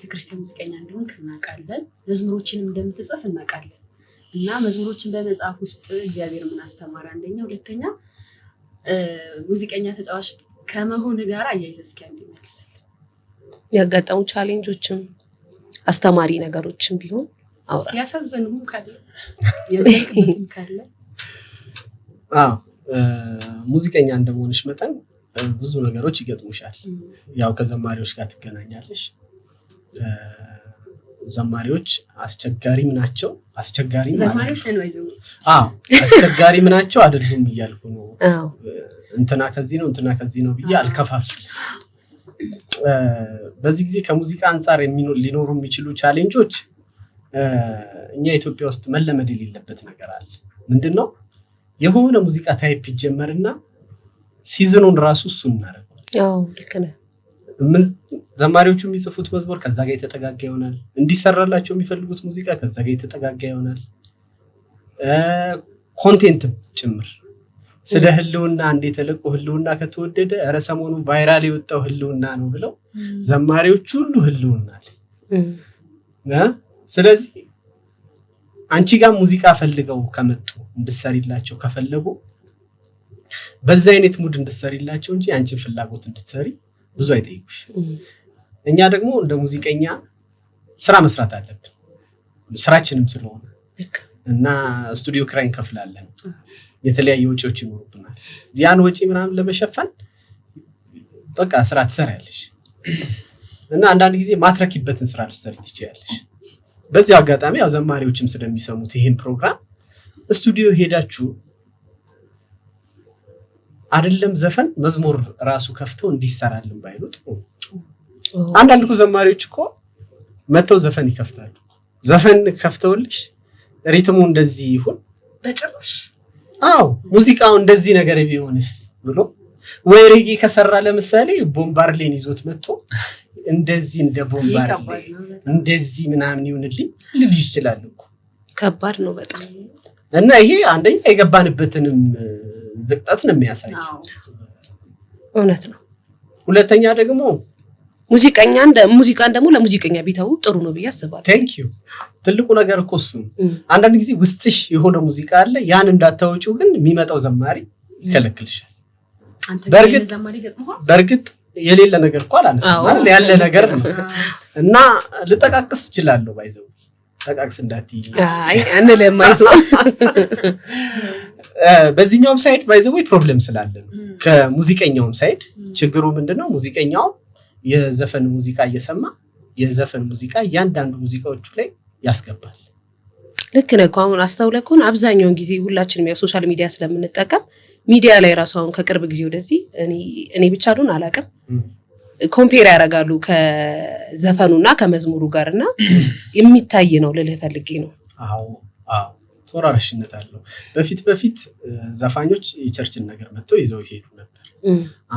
የቤተክርስቲያን ሙዚቀኛ እንደሆንክ እናውቃለን። መዝሙሮችንም እንደምትጽፍ እናውቃለን። እና መዝሙሮችን በመጽሐፍ ውስጥ እግዚአብሔር ምን አስተማረ? አንደኛ፣ ሁለተኛ ሙዚቀኛ ተጫዋች ከመሆን ጋር አያይዘህ እስኪ አንዴ መልስልኝ። ያጋጠሙ ቻሌንጆችም አስተማሪ ነገሮችም ቢሆን አውራ። ያሳዘኑም ካለ የዘንክም ካለ ሙዚቀኛ እንደመሆንሽ መጠን ብዙ ነገሮች ይገጥሙሻል። ያው ከዘማሪዎች ጋር ትገናኛለሽ። ዘማሪዎች አስቸጋሪም ናቸው፣ አስቸጋሪም ዘማሪዎች ነው። አስቸጋሪም ናቸው አይደሉም እያልኩ ነው። እንትና ከዚህ ነው እንትና ከዚህ ነው ብዬ አልከፋፍልም። በዚህ ጊዜ ከሙዚቃ አንፃር ሊኖሩ የሚችሉ ቻሌንጆች እኛ ኢትዮጵያ ውስጥ መለመድ የሌለበት ነገር አለ። ምንድነው? የሆነ ሙዚቃ ታይፕ ይጀመርና ሲዝኑን ራሱ እሱን እናደርገው። ልክ ነህ። ዘማሪዎቹ የሚጽፉት መዝሙር ከዛ ጋር የተጠጋጋ ይሆናል። እንዲሰራላቸው የሚፈልጉት ሙዚቃ ከዛ ጋር የተጠጋጋ ይሆናል። ኮንቴንት ጭምር ስለ ህልውና እንዴት ተለቆ ህልውና ከተወደደ ኧረ ሰሞኑን ቫይራል የወጣው ህልውና ነው ብለው ዘማሪዎች ሁሉ ህልውና አለ። ስለዚህ አንቺ ጋር ሙዚቃ ፈልገው ከመጡ እንድትሰሪላቸው ከፈለጉ በዛ አይነት ሙድ እንድትሰሪላቸው እንጂ አንቺን ፍላጎት እንድትሰሪ ብዙ አይጠይቁሽ። እኛ ደግሞ እንደ ሙዚቀኛ ስራ መስራት አለብን፣ ስራችንም ስለሆነ እና ስቱዲዮ ክራይ እንከፍላለን፣ የተለያዩ ወጪዎች ይኖሩብናል። ያን ወጪ ምናምን ለመሸፈን በቃ ስራ ትሰሪያለሽ እና አንዳንድ ጊዜ ማትረኪበትን ስራ ልትሰሪ ትችያለሽ። በዚህ አጋጣሚ ያው ዘማሪዎችም ስለሚሰሙት ይሄን ፕሮግራም ስቱዲዮ ሄዳችሁ አይደለም ዘፈን መዝሙር ራሱ ከፍተው እንዲሰራልን ባይሉት። አንዳንድ ዘማሪዎች እኮ መተው ዘፈን ይከፍታሉ። ዘፈን ከፍተውልሽ ሪትሙ እንደዚህ ይሁን በጭራሽ ሙዚቃው እንደዚህ ነገር ቢሆንስ ብሎ ወይ ሬጌ ከሰራ ለምሳሌ ቦምባርሌን ይዞት መጥቶ እንደዚህ እንደ ቦምባርሌ እንደዚህ ምናምን ይሁንልኝ ልልሽ ይችላል እኮ። ከባድ ነው በጣም። እና ይሄ አንደኛ የገባንበትንም ዝቅጠት ነው የሚያሳየው። እውነት ነው። ሁለተኛ ደግሞ ሙዚቃን ደግሞ ለሙዚቀኛ ቢታው ጥሩ ነው ብዬ አስባለሁ። ቴንክ ዩ። ትልቁ ነገር እኮ እሱ አንዳንድ ጊዜ ውስጥሽ የሆነ ሙዚቃ አለ፣ ያን እንዳታወጪው ግን የሚመጣው ዘማሪ ይከለክልሻል። በእርግጥ የሌለ ነገር እኮ አላነሳም አይደል? ያለ ነገር ነው። እና ልጠቃቅስ እችላለሁ ባይዘው ጠቃቅስ እንዳትይ። አይ አንለም አይዞህ። በዚህኛውም ሳይድ ባይዘው ፕሮብሌም ስላለ ነው። ከሙዚቀኛውም ሳይድ ችግሩ ምንድነው? ሙዚቀኛው የዘፈን ሙዚቃ እየሰማ የዘፈን ሙዚቃ ያንዳንዱ ሙዚቃዎቹ ላይ ያስገባል። ልክ ነው። አሁን አስተውለህ ከሆነ አብዛኛውን ጊዜ ሁላችንም ያው ሶሻል ሚዲያ ስለምንጠቀም ሚዲያ ላይ ራሱ አሁን ከቅርብ ጊዜ ወደዚህ እኔ ብቻ አይደል አላውቅም ኮምፔር ያደርጋሉ ከዘፈኑና ከመዝሙሩ ጋርና የሚታይ ነው ልልህ ፈልጌ ነው። ተወራራሽነት አለው። በፊት ዘፋኞች የቸርችን ነገር መጥተው ይዘው ይሄዱ ነበር።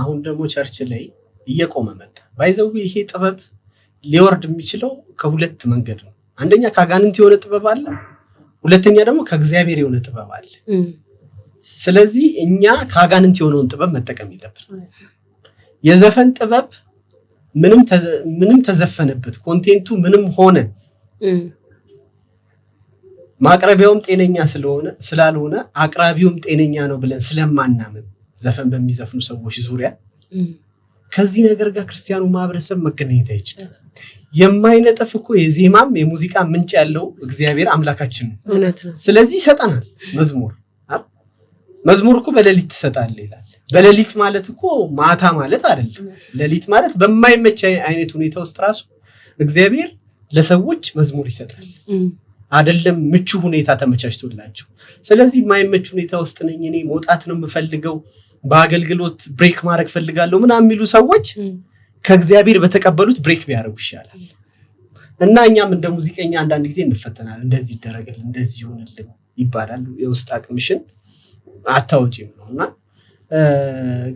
አሁን ደግሞ ቸርች ላይ እየቆመ መጣ። ባይዘው ይሄ ጥበብ ሊወርድ የሚችለው ከሁለት መንገድ ነው። አንደኛ ከአጋንንት የሆነ ጥበብ አለ፣ ሁለተኛ ደግሞ ከእግዚአብሔር የሆነ ጥበብ አለ። ስለዚህ እኛ ከአጋንንት የሆነውን ጥበብ መጠቀም የለብንም። የዘፈን ጥበብ ምንም ተዘፈነበት ኮንቴንቱ ምንም ሆነ ማቅረቢያውም ጤነኛ ስላልሆነ አቅራቢውም ጤነኛ ነው ብለን ስለማናምን ዘፈን በሚዘፍኑ ሰዎች ዙሪያ ከዚህ ነገር ጋር ክርስቲያኑ ማህበረሰብ መገናኘት አይችልም። የማይነጥፍ እኮ የዜማም የሙዚቃ ምንጭ ያለው እግዚአብሔር አምላካችን ነው። ስለዚህ ይሰጠናል። መዝሙር እኮ በሌሊት ትሰጣለህ ይላል። በሌሊት ማለት እኮ ማታ ማለት አይደለም። ሌሊት ማለት በማይመች አይነት ሁኔታ ውስጥ ራሱ እግዚአብሔር ለሰዎች መዝሙር ይሰጣል። አይደለም ምቹ ሁኔታ ተመቻችቶላቸው። ስለዚህ የማይመች ሁኔታ ውስጥ ነኝ እኔ መውጣት ነው የምፈልገው፣ በአገልግሎት ብሬክ ማድረግ ፈልጋለሁ ምናምን የሚሉ ሰዎች ከእግዚአብሔር በተቀበሉት ብሬክ ቢያደርጉ ይሻላል። እና እኛም እንደ ሙዚቀኛ አንዳንድ ጊዜ እንፈተናል። እንደዚህ ይደረግልን፣ እንደዚህ ይሆንልን ይባላል። የውስጥ አቅምሽን አታውጪም ነውና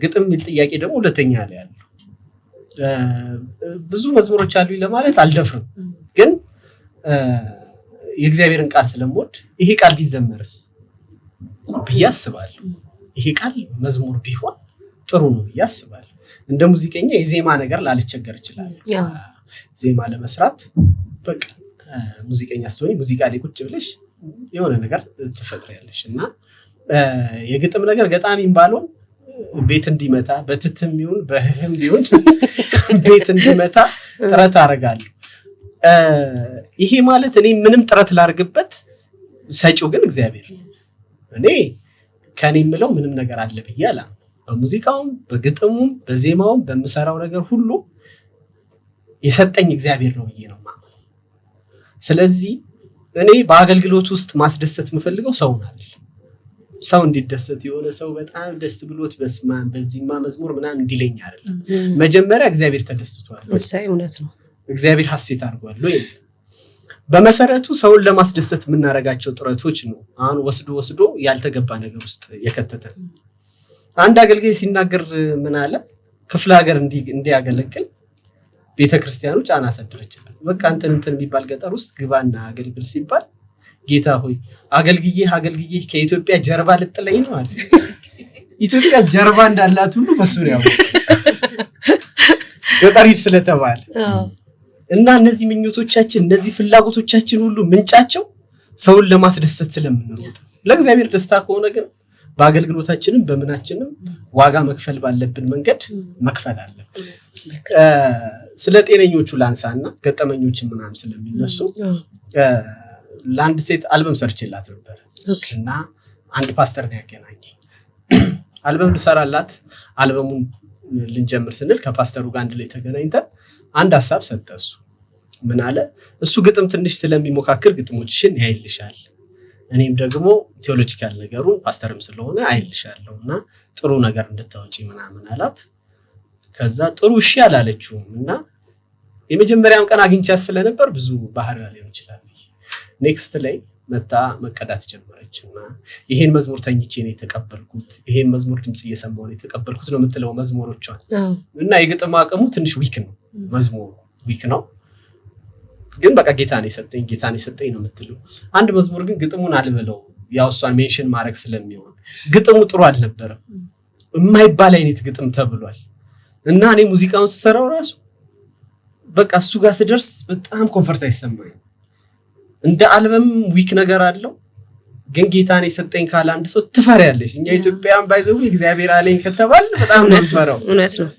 ግጥም የሚል ጥያቄ ደግሞ ሁለተኛ ላይ ያለው ብዙ መዝሙሮች አሉ ለማለት አልደፍርም፣ ግን የእግዚአብሔርን ቃል ስለምወድ ይሄ ቃል ቢዘመርስ ብዬ አስባለሁ። ይሄ ቃል መዝሙር ቢሆን ጥሩ ነው ብዬ አስባለሁ። እንደ ሙዚቀኛ የዜማ ነገር ላልቸገር ይችላል። ዜማ ለመስራት በቃ ሙዚቀኛ ስትሆኚ ሙዚቃ ላይ ቁጭ ብለሽ የሆነ ነገር ትፈጥሪያለሽ እና የግጥም ነገር ገጣሚም ባልሆን ቤት እንዲመታ በትትም ይሁን በህህም ይሁን ቤት እንዲመታ ጥረት አደርጋለሁ። ይሄ ማለት እኔ ምንም ጥረት ላርግበት ሰጪው ግን እግዚአብሔር እኔ ከኔ የምለው ምንም ነገር አለ ብዬ አላምንም። በሙዚቃውም በግጥሙም በዜማውም በምሰራው ነገር ሁሉ የሰጠኝ እግዚአብሔር ነው ብዬ ነው ማለት። ስለዚህ እኔ በአገልግሎት ውስጥ ማስደሰት የምፈልገው ሰው ነው። ሰው እንዲደሰት የሆነ ሰው በጣም ደስ ብሎት በስማን በዚህማ መዝሙር ምናምን እንዲለኝ አይደለም። መጀመሪያ እግዚአብሔር ተደስቷል። ወሳኝ እውነት ነው። እግዚአብሔር ሐሴት አድርጓል ወይ? በመሰረቱ ሰውን ለማስደሰት የምናረጋቸው ጥረቶች ነው አሁን ወስዶ ያልተገባ ነገር ውስጥ የከተተ። አንድ አገልጋይ ሲናገር ምን አለ? ክፍለ ሀገር እንዲያገለግል ቤተክርስቲያኑ ጫና አሳደረችበት። በቃ እንትን የሚባል ገጠር ውስጥ ግባና አገልግል ሲባል ጌታ ሆይ አገልግዬ ከኢትዮጵያ ጀርባ ልጥለኝ ነው አለ። ኢትዮጵያ ጀርባ እንዳላት ሁሉ በሱ ነው ያው ገጠር ሂድ ስለተባለ እና እነዚህ ምኞቶቻችን እነዚህ ፍላጎቶቻችን ሁሉ ምንጫቸው ሰውን ለማስደሰት ስለምንሮጥ ለእግዚአብሔር ደስታ ከሆነ ግን በአገልግሎታችንም በመናችንም ዋጋ መክፈል ባለብን መንገድ መክፈል አለብን። ስለ ጤነኞቹ ላንሳና ገጠመኞችን ምናምን ስለሚነሱ ለአንድ ሴት አልበም ሰርችላት ነበር እና አንድ ፓስተር ነው ያገናኘኝ። አልበም ልሰራላት አልበሙን ልንጀምር ስንል ከፓስተሩ ጋር አንድ ላይ ተገናኝተን አንድ ሐሳብ ሰጠሱ። ምን አለ? እሱ ግጥም ትንሽ ስለሚሞካክር ግጥሞችሽን ያይልሻል፣ እኔም ደግሞ ቴዎሎጂካል ነገሩን ፓስተርም ስለሆነ አይልሻለሁና ጥሩ ነገር እንድታወጪ ምናምን አላት። ከዛ ጥሩ እሺ አላለችውም እና የመጀመሪያም ቀን አግኝቻት ስለነበር ብዙ ባህር ሊሆን ይችላል። ኔክስት ላይ መታ መቀዳት ጀመረችና ይሄን መዝሙር ተኝቼ ነው የተቀበልኩት፣ ይሄን መዝሙር ድምጽ እየሰማሁ ነው የተቀበልኩት ነው የምትለው መዝሙሮቿን እና የግጥም አቅሙ ትንሽ ዊክ ነው፣ መዝሙሩ ዊክ ነው ግን በቃ ጌታን የሰጠኝ ነው የምትለው። አንድ መዝሙር ግን ግጥሙን አልበለው ያው እሷን ሜንሽን ማድረግ ስለሚሆን ግጥሙ ጥሩ አልነበረም፣ የማይባል አይነት ግጥም ተብሏል እና እኔ ሙዚቃውን ስሰራው ራሱ በቃ እሱ ጋር ስደርስ በጣም ኮምፎርት አይሰማኝም። እንደ አልበም ዊክ ነገር አለው ግን ጌታን የሰጠኝ ካለ አንድ ሰው ትፈሪያለሽ። እኛ ኢትዮጵያን ባይዘው እግዚአብሔር አለኝ ከተባል በጣም ነው ትፈራው። እውነት ነው።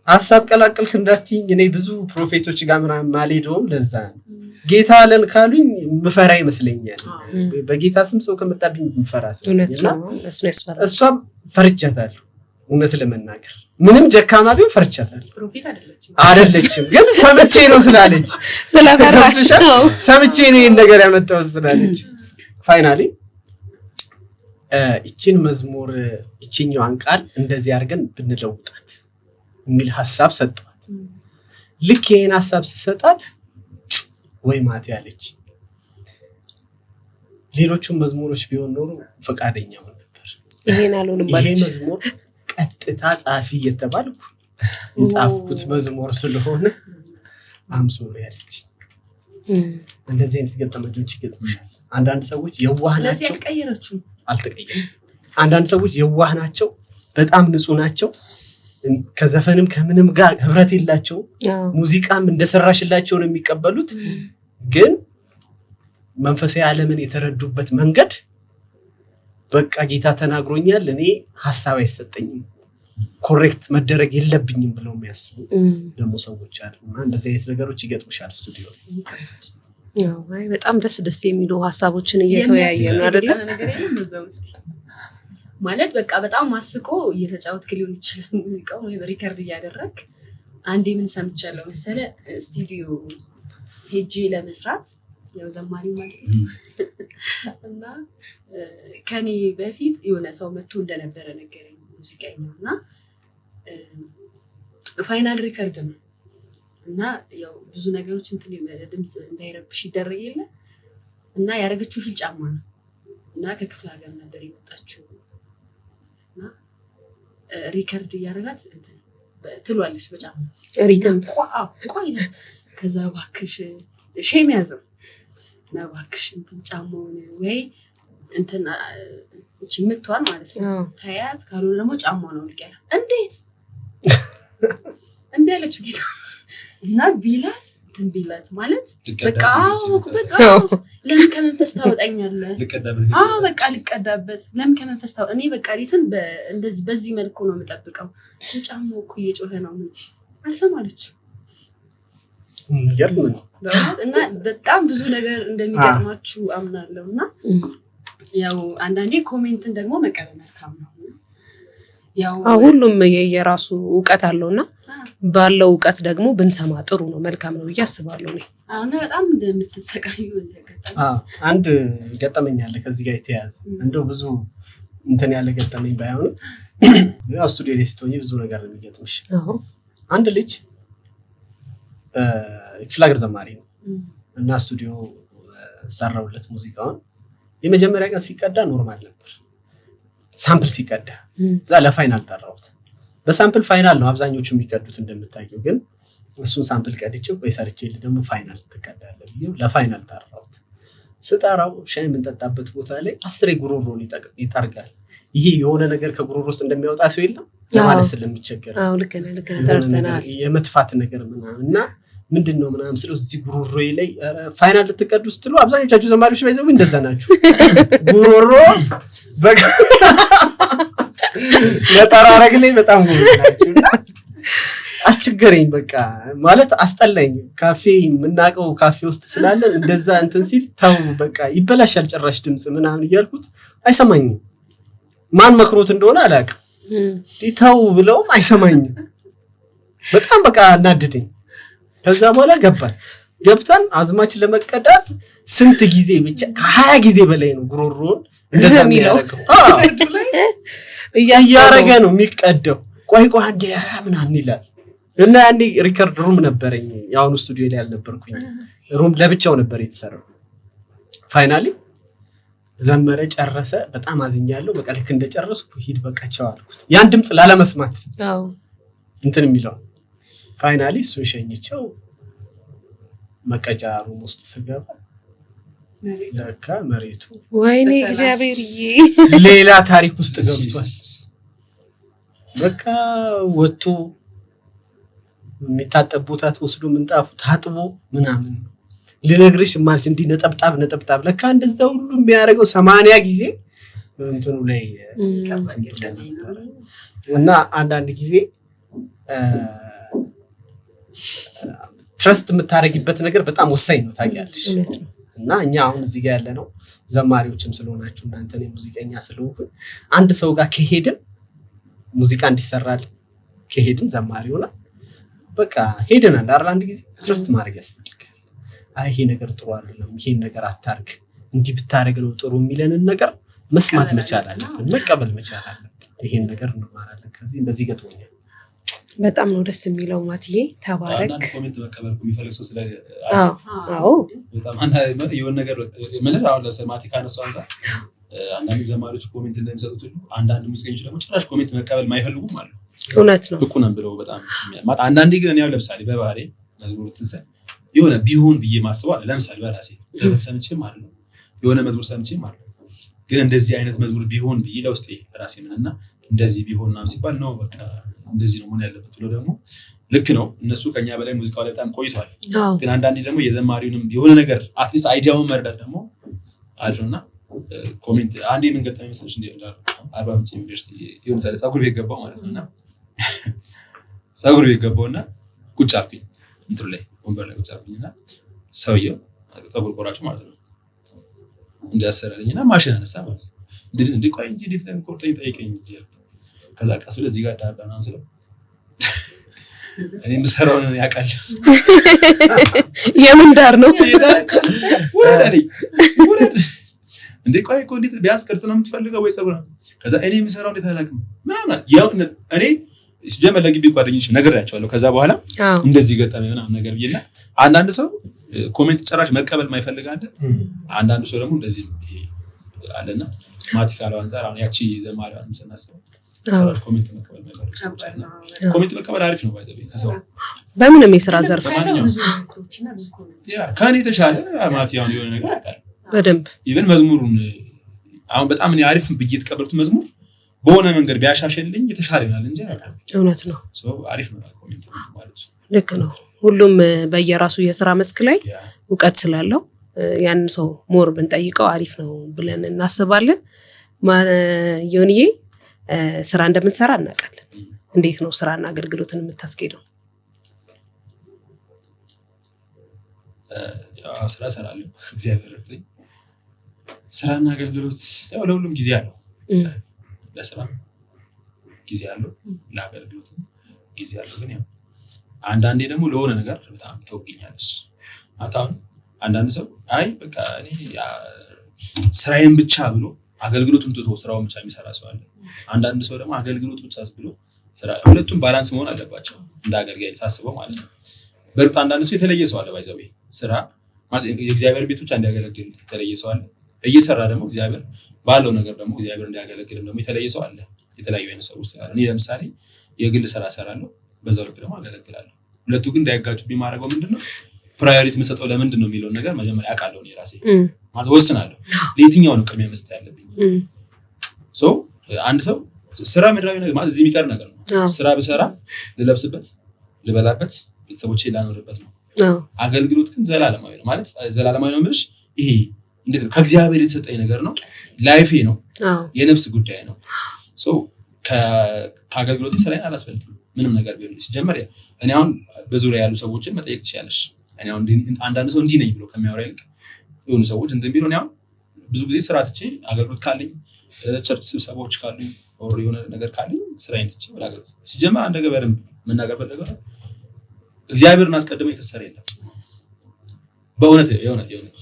ሐሳብ ቀላቅልክ እንዳትኝ እኔ ብዙ ፕሮፌቶች ጋር ምናምን ማልሄደውም ለዛ ነው። ጌታ አለን ካሉኝ ምፈራ ይመስለኛል። በጌታ ስም ሰው ከመጣብኝ ምፈራ ሰው እና እሷም ፈርቻታለሁ። እውነት ለመናገር ምንም ደካማ ቢሆን ፈርቻታለሁ። ፕሮፌት አይደለችም ግን ሰምቼ ነው ስላለች ስለፈራች ነው ሰምቼ ነው ይሄን ነገር ያመጣው ስላለች ፋይናሊ እቺን መዝሙር እቺኛዋን ቃል እንደዚህ አድርገን ብንለውጣት የሚል ሐሳብ ሰጣት። ልክ ይሄን ሐሳብ ሲሰጣት ወይ ማት ያለች ሌሎቹም መዝሙሮች ቢሆን ኖሮ ፈቃደኛ ሆነ ነበር። ይሄን አልሆነባት። ይሄ መዝሙር ቀጥታ ጻፊ እየተባልኩ የጻፍኩት መዝሙር ስለሆነ አምሶ ያለች። እንደዚህ አይነት ገጠመኞች ይገጥሙሻል። አንዳንድ ሰዎች የዋህ ናቸው፣ አልተቀየሩም። አንዳንድ ሰዎች የዋህ ናቸው፣ በጣም ንጹህ ናቸው፣ ከዘፈንም ከምንም ጋር ህብረት የላቸው፣ ሙዚቃም እንደሰራሽላቸው ነው የሚቀበሉት። ግን መንፈሳዊ ዓለምን የተረዱበት መንገድ በቃ ጌታ ተናግሮኛል፣ እኔ ሐሳብ አይሰጠኝም፣ ኮሬክት መደረግ የለብኝም ብለው የሚያስቡ ደግሞ ሰዎች አሉና እንደዚህ አይነት ነገሮች ይገጥሙሻል ስቱዲዮ። አይ በጣም ደስ የሚሉ ሐሳቦችን እየተወያየን አይደለ? ማለት በቃ በጣም ማስቆ እየተጫወትክ ሊሆን ይችላል ሙዚቃው ወይ ሪከርድ እያደረግ አንዴ ምን ሰምቻለሁ መሰለ ስቱዲዮ ሄጄ ለመስራት ያው ዘማሪ ማለት እና ከኔ በፊት የሆነ ሰው መጥቶ እንደነበረ ነገረኝ ሙዚቀኛውና ፋይናል ሪከርድ ነው እና ያው ብዙ ነገሮች እንትን ድምጽ እንዳይረብሽ ይደረግ የለ እና ያረጋችሁ ሂል ጫማ ነው እና ከክፍለ ሀገር ነበር የመጣችው እና ሪከርድ ያረጋት እንትን ትሏለች በጫማ ሪትም ቆይ ከዛ ባክሽ ሼም ያዘው እና ባክሽ እንትን ጫማውን ወይ እንትን እቺ ምትዋል ማለት ነው ታያት ካልሆነ ደግሞ ጫማው ነው ልቀራ እንዴት እንዴ አለች ጌታ እና ቢላት ማለት በቃ ለምን ከመንፈስ ታወጣኛለህ? በቃ ልቀዳበት ለምን ከመንፈስ እኔ በቃ ሪትን እንደዚህ በዚህ መልኩ ነው የምጠብቀው። ጫማው እኮ እየጮኸ ነው ምን አልሰማለች። እና በጣም ብዙ ነገር እንደሚገጥማችሁ አምናለሁ። እና ያው አንዳንዴ ኮሜንትን ደግሞ መቀበል መልካም ነው። ያው ሁሉም የራሱ እውቀት አለውና ባለው እውቀት ደግሞ ብንሰማ ጥሩ ነው፣ መልካም ነው ብዬ አስባለሁ። እኔ አሁን በጣም እንደምትሰቃዩ አንድ ገጠመኝ አለ ከዚህ ጋር የተያያዘ እንደው ብዙ እንትን ያለ ገጠመኝ ባይሆን ያው ስቱዲዮ ላይ ስትሆኚ ብዙ ነገር ነው የሚገጥምሽ። አንድ ልጅ ክፍለ ሀገር ዘማሪ ነው እና ስቱዲዮ ሰራውለት ሙዚቃውን። የመጀመሪያ ቀን ሲቀዳ ኖርማል ነበር፣ ሳምፕል ሲቀዳ እዛ ለፋይናል ጠራሁት። በሳምፕል ፋይናል ነው አብዛኞቹ የሚቀዱት እንደምታውቂው፣ ግን እሱን ሳምፕል ቀድቼው ቆይ ሰርቼልህ ደግሞ ፋይናል ትቀዳለህ ብዬው ለፋይናል ጠራሁት። ስጠራው ሻይ የምንጠጣበት ቦታ ላይ 10 ጉሮሮን ይጠርጋል። ይሄ የሆነ ነገር ከጉሮሮ ውስጥ እንደሚያወጣ ሰው የለም ለማለት ስለሚቸገር የመትፋት ነገር ምናምን እና ምንድነው ምናምን ስለው እዚህ ጉሮሮዬ ላይ ፋይናል ልትቀዱ ስትሉ አብዛኞቻችሁ ዘማሪዎች ባይዘው እንደዛ ናችሁ። ጉሮሮ በቃ ለተራረግ ላይ በጣም ጎልናችሁና አስቸገረኝ። በቃ ማለት አስጠላኝ። ካፌ የምናውቀው ካፌ ውስጥ ስላለን እንደዛ እንትን ሲል ተው በቃ ይበላሻል ጭራሽ ድምጽ ምናምን እያልኩት አይሰማኝም። ማን መክሮት እንደሆነ አላውቅም። ተው ብለውም አይሰማኝም። በጣም በቃ እናድደኝ። ከዛ በኋላ ገብተን አዝማችን ለመቀዳት ስንት ጊዜ ብቻ ከ20 ጊዜ በላይ ነው ጉሮሮን እንደዛ የሚያደርገው። እያረገ ነው የሚቀደው። ቆይ አንዴ ምናምን ይላል እና ያኔ ሪከርድ ሩም ነበረኝ። ያሁኑ ስቱዲዮ ላይ አልነበርኩኝ። ሩም ለብቻው ነበር የተሰራው። ፋይናሊ ዘመረ ጨረሰ። በጣም አዝኛለሁ። በቃ ልክ እንደጨረስኩ ሂድ በቃ ቻው አልኩት። ያን ድምጽ ላለመስማት እንትን የሚለው ፋይናሊ እሱን ሸኝቼው መቀጃ ሩም ውስጥ ስገባ ዘካ መሬቱ ወይኔ እግዚአብሔርዬ ሌላ ታሪክ ውስጥ ገብቷል። በቃ ወጥቶ የሚታጠብ ቦታ ተወስዶ ምንጣፉ ታጥቦ ምናምን ልነግርሽ ማለት እንዲህ ነጠብጣብ ለካ እንደዛ ሁሉ የሚያደርገው 80 ጊዜ እንትኑ ላይ እና አንዳንድ ጊዜ ትረስት የምታረጊበት ነገር በጣም ወሳኝ ነው ታውቂያለሽ። እና እኛ አሁን እዚህ ጋር ያለ ነው ዘማሪዎችም ስለሆናችሁ እናንተ ነው ሙዚቀኛ ስለሆንኩ አንድ ሰው ጋር ከሄድን ሙዚቃ እንዲሰራል ከሄድን ዘማሪ ሆነ በቃ ሄደናል አይደል? አንድ ጊዜ ትረስት ማድረግ ያስፈልጋል። አይ ይሄ ነገር ጥሩ አይደለም፣ ይሄን ነገር አታርግ፣ እንዲህ ብታረግ ነው ጥሩ የሚለንን ነገር መስማት መቻል አለብን፣ መቀበል መቻል አለብን። ይሄን ነገር እንማራለን። ከዚህ እንደዚህ ገጥሞኛል። በጣም ነው ደስ የሚለው። ማትዬ ተባረክ። አንዳንድ ኮሜንት መቀበል የሚፈልግ ሰው ስለ አዎ በጣም የሆነ ነገር ምን አሁን ለሰማቲካ ነሱ አንፃር አንዳንድ ዘማሪዎች ኮሜንት እንደሚሰጡት ሁሉ አንዳንድ ሙዚቀኞች ደግሞ ጭራሽ ኮሜንት መቀበል ማይፈልጉም አሉ። እውነት ነው። ብቁ ነን ብለው በጣም ማለት አንዳንዴ ግን ያው ለምሳሌ በባህሪ መዝሙር ትንሰል የሆነ ቢሆን ብዬ ማስበው አለ። ለምሳሌ በራሴ ዘፈን ሰምቼ ማለት ነው የሆነ መዝሙር ሰምቼ ማለት ነው ግን እንደዚህ አይነት መዝሙር ቢሆን ብዬ ለውስጤ ራሴ ምንና እንደዚህ ቢሆንና ሲባል ነው በቃ እንደዚህ ነው ሆነ ያለበት ብሎ ደግሞ ልክ ነው። እነሱ ከኛ በላይ ሙዚቃው ላይ በጣም ቆይቷል። ግን አንዳንዴ ደግሞ የዘማሪውንም የሆነ ነገር አትሊስት አይዲያውን መረዳት ደግሞ አድሮና ኮሜንት አንዴ ምን ገጠመኝ መሰለሽ እንደ አርባ ምንጭ ዩኒቨርሲቲ የሆነ ሰዓት ፀጉር ቤት ገባው ማለት ነውና ፀጉር ቤት ገባውና ቁጭ አልኩኝ እንትን ላይ ወንበር ላይ ቁጭ አልኩኝና ሰውየው ፀጉር ቆራጩ ማለት ነው እንዲያሰራልኝና ማሽን አነሳ ማለት ነው እንዴ ቆይ እንጂ እንዴት ለምን ቆርጠኝ ጠይቀኝ እንጂ ከዛ ቀስ ብለህ እዚህ ጋር ዳርዳና አንስለው እኔ ምሰራው ነው ያቃል የምን ዳር ነው ወራዳሪ እንዴ ቆይ እኮ እንዴት ቢያንስ ቅርጽ ነው የምትፈልገው ወይ ፀጉር? ከዛ እኔ ምሰራው እንዴት አላውቅም ምናምን ያው እኔ ሲጀመር ለግቢ ጓደኞች ነግሬያቸዋለሁ። ከዛ በኋላ እንደዚህ ገጠመኝ ምናምን ነገር ብዬና አንዳንድ ሰው ኮሜንት ጨራሽ መቀበል ማይፈልግ አለ። አንዳንድ ሰው ደግሞ እንደዚህ ይሄ አለና ማቲካላው አንፃር አሁን ያቺ ዘማሪዋን ስናስበው ጨራሽ ኮሜንት መቀበል ማይፈልግ ኮሜንት መቀበል አሪፍ ነው ባይዘው ተሰው በምንም የሥራ ዘርፍ ከኔ የተሻለ ማቲያውን የሆነ ነገር አጣል በደንብ ኢቨን መዝሙሩን አሁን በጣም እኔ አሪፍ ብዬ ተቀበልኩት መዝሙር በሆነ መንገድ ቢያሻሽልኝ የተሻለ ይሆናል እንጂ እውነት ነው። አሪፍ ነው ኮሜንት ማለት ልክ ነው። ሁሉም በየራሱ የስራ መስክ ላይ እውቀት ስላለው ያንን ሰው ሞር ብንጠይቀው አሪፍ ነው ብለን እናስባለን። ዮኒዬ ስራ እንደምትሰራ እናውቃለን። እንዴት ነው ስራና አገልግሎትን የምታስኬደው? ያው ስራ እሰራለሁ እግዚአብሔር ረድቶኝ። ስራና አገልግሎት ያው ለሁሉም ጊዜ አለው። ለስራ ጊዜ አለው፣ ለአገልግሎት ጊዜ አለው። ግን ያው አንዳንዴ ደግሞ ለሆነ ነገር በጣም ተወግኛለሽ። አሁን አንዳንድ ሰው አይ በቃ እኔ ስራዬን ብቻ ብሎ አገልግሎቱን ትቶ ስራውን ብቻ የሚሰራ ሰው አለ። አንዳንድ ሰው ደግሞ አገልግሎት ብቻ ብሎ ስራ፣ ሁለቱም ባላንስ መሆን አለባቸው እንደ አገልጋይ ሳስበው ማለት ነው። በእርግጥ አንዳንድ ሰው የተለየ ሰው አለ፣ ባይዘው ስራ ማለት የእግዚአብሔር ቤት ብቻ እንዲያገለግል የተለየ ሰው አለ። እየሰራ ደግሞ እግዚአብሔር ባለው ነገር ደግሞ እግዚአብሔር እንዲያገለግል ደግሞ የተለየ ሰው አለ። የተለያዩ አይነት ሰዎች ስላሉ እኔ ለምሳሌ የግል ስራ እሰራለሁ፣ በዛው ልክ ደግሞ አገለግላለሁ። ሁለቱ ግን እንዳይጋጩብኝ ማድረገው ምንድነው ፕራዮሪቲ የምሰጠው ለምንድን ነው የሚለውን ነገር መጀመሪያ አውቃለሁ። እኔ ራሴ ማለት ወስናለሁ ለየትኛው ነው ቅድሚያ መስጠት ያለብኝ። አንድ ሰው ስራ ምድራዊ ነገር ማለት እዚህ የሚቀር ነገር ነው። ስራ ብሰራ ልለብስበት፣ ልበላበት፣ ቤተሰቦቼን ላኖርበት ነው። አገልግሎት ግን ዘላለማዊ ነው። ማለት ዘላለማዊ ነው የምልሽ ይሄ እንዴት ነው ከእግዚአብሔር የተሰጠኝ ነገር ነው። ላይፌ ነው፣ የነፍስ ጉዳይ ነው። ከአገልግሎት ስራዬን አላስፈልግም ምንም ነገር ቢሆን። ሲጀመር እኔ አሁን በዙሪያ ያሉ ሰዎችን መጠየቅ ትችላለሽ። እኔ አሁን አንዳንድ ሰው እንዲህ ነኝ ብሎ ከሚያወራ ይልቅ የሆኑ ሰዎች እንትን ቢሉ እኔ አሁን ብዙ ጊዜ ስራ ትቼ አገልግሎት ካለኝ ቸርች ስብሰባዎች ካሉኝ ኦር የሆነ ነገር ካለኝ ስራዬን ትቼ ወደ አገልግሎት ሲጀመር አንድ ነገር በደንብ መናገር ፈለገው እግዚአብሔርን አስቀድሞ የከሰረ የለም። በእውነት የእውነት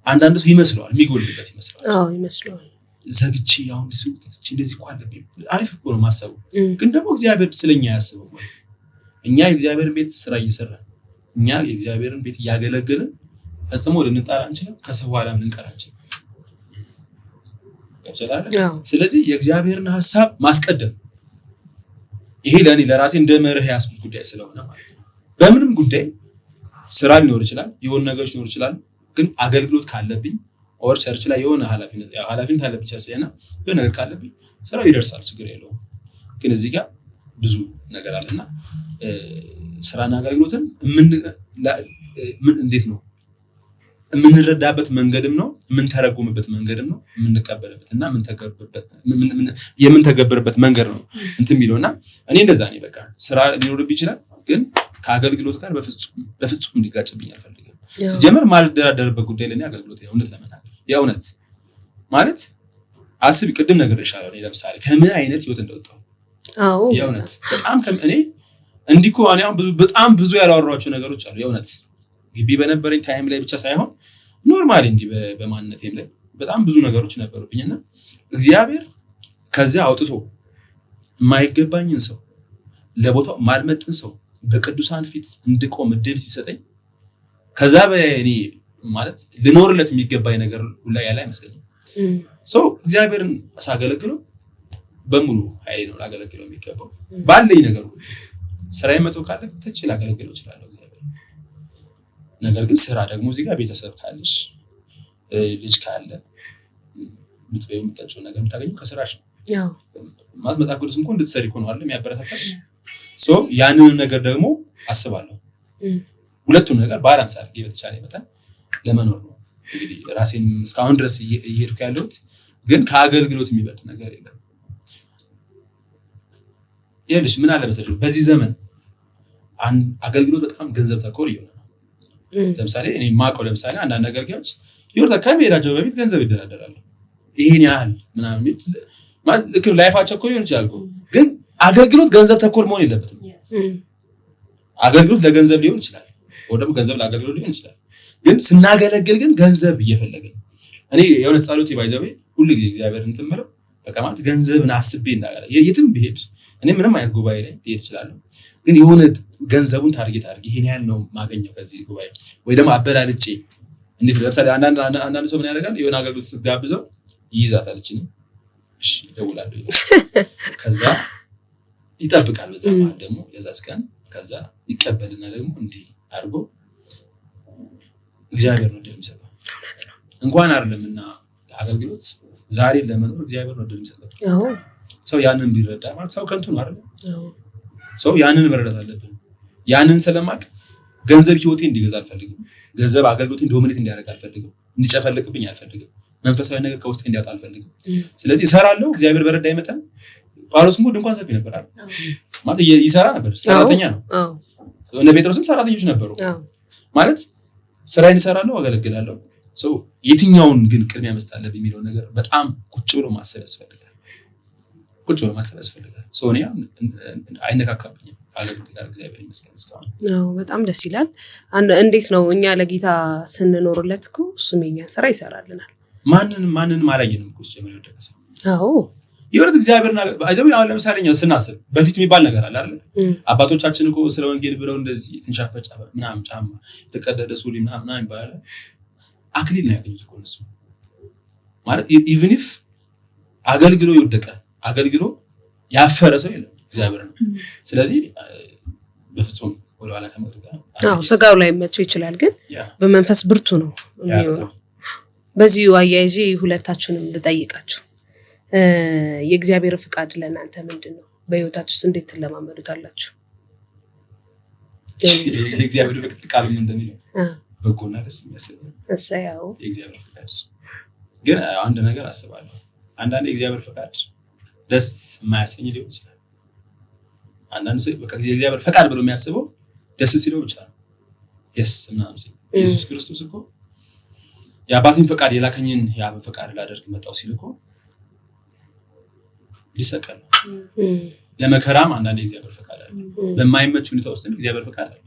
አንዳንድ ሰው ይመስለዋል የሚጎልበት ይመስለዋል ዘግቼ አሁን እንደዚህ እኮ አለብኝ አሪፍ እኮ ነው ማሰቡ። ግን ደግሞ እግዚአብሔር ስለኛ ያስበው እኛ የእግዚአብሔርን ቤት ስራ እየሰራን እኛ የእግዚአብሔርን ቤት እያገለገልን ፈጽሞ ልንጣላ አንችልም፣ ከሰው በኋላ ልንቀር አንችልም። ስለዚህ የእግዚአብሔርን ሐሳብ ማስቀደም ይሄ ለእኔ ለራሴ እንደ መርህ ያስኩት ጉዳይ ስለሆነ ማለት ነው። በምንም ጉዳይ ስራ ሊኖር ይችላል፣ የሆኑ ነገሮች ሊኖር ይችላል። ግን አገልግሎት ካለብኝ ኦር ቸርች ላይ የሆነ ኃላፊነት አለብኝ ቸርችና የሆነ ነገር ካለብኝ ስራው ይደርሳል፣ ችግር የለውም። ግን እዚህ ጋር ብዙ ነገር አለና ስራና አገልግሎትን እንዴት ነው የምንረዳበት መንገድም ነው፣ የምንተረጉምበት መንገድም ነው፣ የምንቀበልበት እና የምንተገብርበት መንገድ ነው እንትን የሚለውና እኔ እንደዛ ነኝ። በቃ ስራ ሊኖርብኝ ይችላል፣ ግን ከአገልግሎት ጋር በፍጹም እንዲጋጭብኝ አልፈልግም። ሲጀመር ማልደራደርበት ጉዳይ ለኔ አገልግሎት ነው። እውነት ለመናገር የእውነት ማለት አስቢ፣ ቅድም ነገር ይሻላል። እኔ ለምሳሌ ከምን አይነት ህይወት እንደወጣሁ የእውነት በጣም እኔ እንዲህ እኮ እኔ በጣም ብዙ ያላወራኋቸው ነገሮች አሉ። የእውነት ግቢ በነበረኝ ታይም ላይ ብቻ ሳይሆን ኖርማሊ እንዲህ በማንነቴም ላይ በጣም ብዙ ነገሮች ነበሩብኝና እግዚአብሔር ከዚያ አውጥቶ የማይገባኝን ሰው ለቦታው ማልመጥን ሰው በቅዱሳን ፊት እንድቆም እድል ሲሰጠኝ ከዛ በእኔ ማለት ልኖርለት የሚገባኝ ነገር ሁላ ያለ አይመስለኝም። እግዚአብሔርን ሳገለግለው በሙሉ ኃይሌ ነው ላገለግለው የሚገባው ባለኝ ነገር ሁሉ። ስራዬ መተው ካለ ተቼ ላገለግለው እችላለሁ እግዚአብሔር። ነገር ግን ስራ ደግሞ እዚህ ጋር ቤተሰብ ካለሽ ልጅ ካለ ምትበይው የምትጠጪው ነገር የምታገኘው ከስራሽ ነው። ማለት መጽሐፍ ቅዱስ እንኳን እንድትሰሪ እኮ ነው አይደል የሚያበረታታሽ። ያንን ነገር ደግሞ አስባለሁ ሁለቱም ነገር ባላንስ አድርጌ በተቻለ መጠን ለመኖር ነው እንግዲህ ራሴን እስካሁን ድረስ እየሄድኩ ያለሁት። ግን ከአገልግሎት የሚበልጥ ነገር የለም። ይኸውልሽ ምን አለ መሰለሽ በዚህ ዘመን አገልግሎት በጣም ገንዘብ ተኮር እየሆነ ነው። ለምሳሌ እኔ የማውቀው ለምሳሌ አንዳንድ አገልጋዮች ይወርዳ ከመሄዳቸው በፊት ገንዘብ ይደራደራሉ። ይሄን ያህል ምናምን ማለት ልክ ላይፋቸው እኮ ሊሆን ይችላል። ግን አገልግሎት ገንዘብ ተኮር መሆን የለበትም። አገልግሎት ለገንዘብ ሊሆን ይችላል ወይ ደግሞ ገንዘብ ለአገልግሎት ሊሆን ይችላል። ግን ስናገለግል ግን ገንዘብ እየፈለግን እኔ የሆነ ጸሎት ባይዘው ሁሉ ጊዜ እግዚአብሔር እንትምረው በቃ ማለት ገንዘብን አስቤ እንዳገለግል የትም ብሄድ እኔ ምንም አይነት ጉባኤ ላይ ልሄድ እችላለሁ። ግን የሆነ ገንዘቡን ታርጌት አድርጌ ይሄን ያህል ነው ማገኘው ከዚህ ጉባኤ ወይ ደግሞ አበላልጬ እንዴት ለምሳሌ አንዳንድ ሰው ምን ያደርጋል የሆነ አገልግሎት ስትጋብዘው ይይዛታል። እሺ ይደውላል፣ ከዛ ይጠብቃል። በዛ ማለት ደግሞ ለዛስ ቀን ከዛ ይቀበልና ደግሞ እንዲህ አድርጎ እግዚአብሔር ነው እንደሚሰጠው እንኳን አይደለምና አገልግሎት ዛሬ ለመኖር እግዚአብሔር ነው እንደሚሰጠው። ሰው ያንን ቢረዳ ማለት ሰው ከንቱ ነው አይደል? ሰው ያንን መረዳት አለብን። ያንን ስለማቅ ገንዘብ ህይወቴ እንዲገዛ አልፈልግም። ገንዘብ አገልግሎቴን ዶሚኔት እንዲያደርግ አልፈልግም። እንዲጨፈልቅብኝ አልፈልግም። መንፈሳዊ ነገር ከውስጤ እንዲያወጣ አልፈልግም። ስለዚህ እሰራለሁ። እግዚአብሔር በረዳኝ መጠን ጳውሎስ እንኳን ድንኳን ሰፊ ነበር አይደል? ማለት ይሰራ ነበር። ሰራተኛ ነው። እነ ጴጥሮስም ሰራተኞች ነበሩ። ማለት ስራዬን እሰራለሁ፣ አገለግላለሁ። የትኛውን ግን ቅድሚያ መስጠት አለብኝ የሚለው ነገር በጣም ቁጭ ብሎ ማሰብ ያስፈልጋል። ቁጭ ብሎ ማሰብ ያስፈልጋል። እኔ አይነካካብኝም አገልግሎት ጋር እግዚአብሔር ይመስገን እስካሁን። በጣም ደስ ይላል። እንዴት ነው እኛ ለጌታ ስንኖርለት እኮ እሱም የኛ ስራ ይሰራልናል። ማንንም አላየንም እኮ ጀምሮ ይወደቀ ሰው። የሆነ እግዚአብሔርና አሁን ለምሳሌ እኛ ስናስብ በፊት የሚባል ነገር አለ አይደል? አባቶቻችን እኮ ስለ ወንጌል ብለው እንደዚህ ተንሻፈጫ ምናምን ጫማ የተቀደደ ሱሪ ምናምን ይባላል። አክሊል ነው ያገኙት እኮ እነሱ ማለት ኢቭን ኢፍ አገልግሎ ይወደቀ አገልግሎ ያፈረ ሰው የለም እግዚአብሔር ነው። ስለዚህ በፍጹም ወደ ኋላ ከመቅረት ስጋው ላይ መጥቶ ይችላል፣ ግን በመንፈስ ብርቱ ነው የሚሆነው። በዚሁ አያይዤ ሁለታችሁንም ልጠይቃችሁ፣ የእግዚአብሔር ፍቃድ ለእናንተ ምንድን ነው? በህይወታችሁ ውስጥ እንዴት ትለማመዱታላችሁ? የእግዚአብሔር ፍቃድ ቃሉ ምንድን ነው? በጎና ደስ የሚያሰኝ እሰያው የእግዚአብሔር ፍቃድ። ግን አንድ ነገር አስባለሁ፣ አንዳንድ የእግዚአብሔር ፍቃድ ደስ የማያሰኝ ሊሆን ይችላል። አንዳንድ ሰው በቃ የእግዚአብሔር ፍቃድ ብሎ የሚያስበው ደስ ሲለው ብቻ ነው። ምናምን ሲል ኢየሱስ ክርስቶስ እኮ የአባቴን ፍቃድ የላከኝን የአብን ፍቃድ ላደርግ መጣሁ ሲል እኮ ሊሰቀል ነው። ለመከራም አንዳንድ የእግዚአብሔር ፍቃድ አለ። በማይመች ሁኔታ ውስጥ እግዚአብሔር ፍቃድ አለ።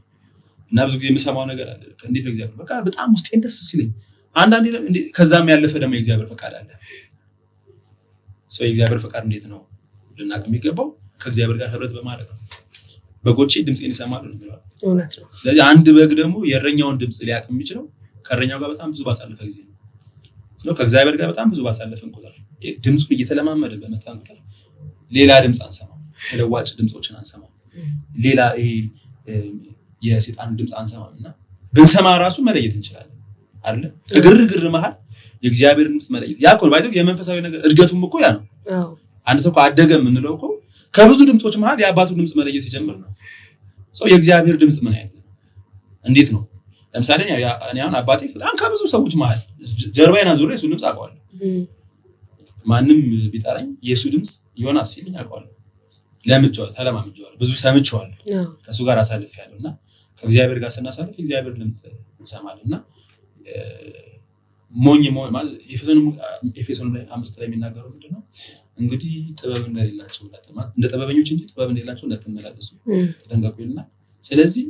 እና ብዙ ጊዜ የምሰማው ነገር አለ፣ እንዴት ነው እግዚአብሔር በቃ በጣም ውስጤን ደስ ሲለኝ፣ አንዳንዴ ከዛም ያለፈ ደግሞ የእግዚአብሔር ፍቃድ አለ። የእግዚአብሔር ፍቃድ እንዴት ነው ልናውቅ የሚገባው? ከእግዚአብሔር ጋር ህብረት በማድረግ ነው። በጎቼ ድምፄን ይሰማሉ ነው ብለዋል። እውነት ነው። ስለዚህ አንድ በግ ደግሞ የእረኛውን ድምፅ ሊያውቅ የሚችለው ከእረኛው ጋር በጣም ብዙ ባሳለፈ ጊዜ ነው። ከእግዚአብሔር ጋር በጣም ብዙ ባሳለፈን ቁጥር ድምፁን እየተለማመደ በመጣን ቁጥር ሌላ ድምፅ አንሰማም፣ ተለዋጭ ድምፆችን አንሰማም፣ ሌላ የሰይጣን ድምፅ አንሰማም። እና ብንሰማ ራሱ መለየት እንችላለን አይደል? ግርግር መሃል የእግዚአብሔር ድምፅ መለየት ያ እኮ ባይዘው የመንፈሳዊ ነገር እድገቱም እኮ ያ ነው። አንድ ሰው አደገ የምንለው እኮ ከብዙ ድምፆች መሃል የአባቱ ድምፅ መለየት ሲጀምር ነው። የእግዚአብሔር ድምፅ ምን አይነት ነው? እንዴት ነው? ለምሳሌ እኔ አሁን አባቴ በጣም ከብዙ ሰዎች መሃል ጀርባዬን አዙሬ የእሱን ድምፅ አውቀዋለሁ። ማንም ቢጠራኝ የእሱ ድምፅ ዮናስ ሲልኝ አውቀዋለሁ። ለምጄዋለሁ፣ ተለማምጄዋለሁ፣ ብዙ ሰምቼዋለሁ፣ ከእሱ ጋር አሳልፌያለሁ። እና ከእግዚአብሔር ጋር ስናሳልፍ የእግዚአብሔር ድምፅ እንሰማለን። እና ሞኝ ማለት ኤፌሶን ላይ 5 ላይ የሚናገረው ምንድነው? እንግዲህ ጥበብ እንደሌላቸው እንደ ጥበበኞች እንጂ ጥበብ እንደሌላቸው እንዳትመላለሱ ተጠንቀቁ ይልና፣ ስለዚህ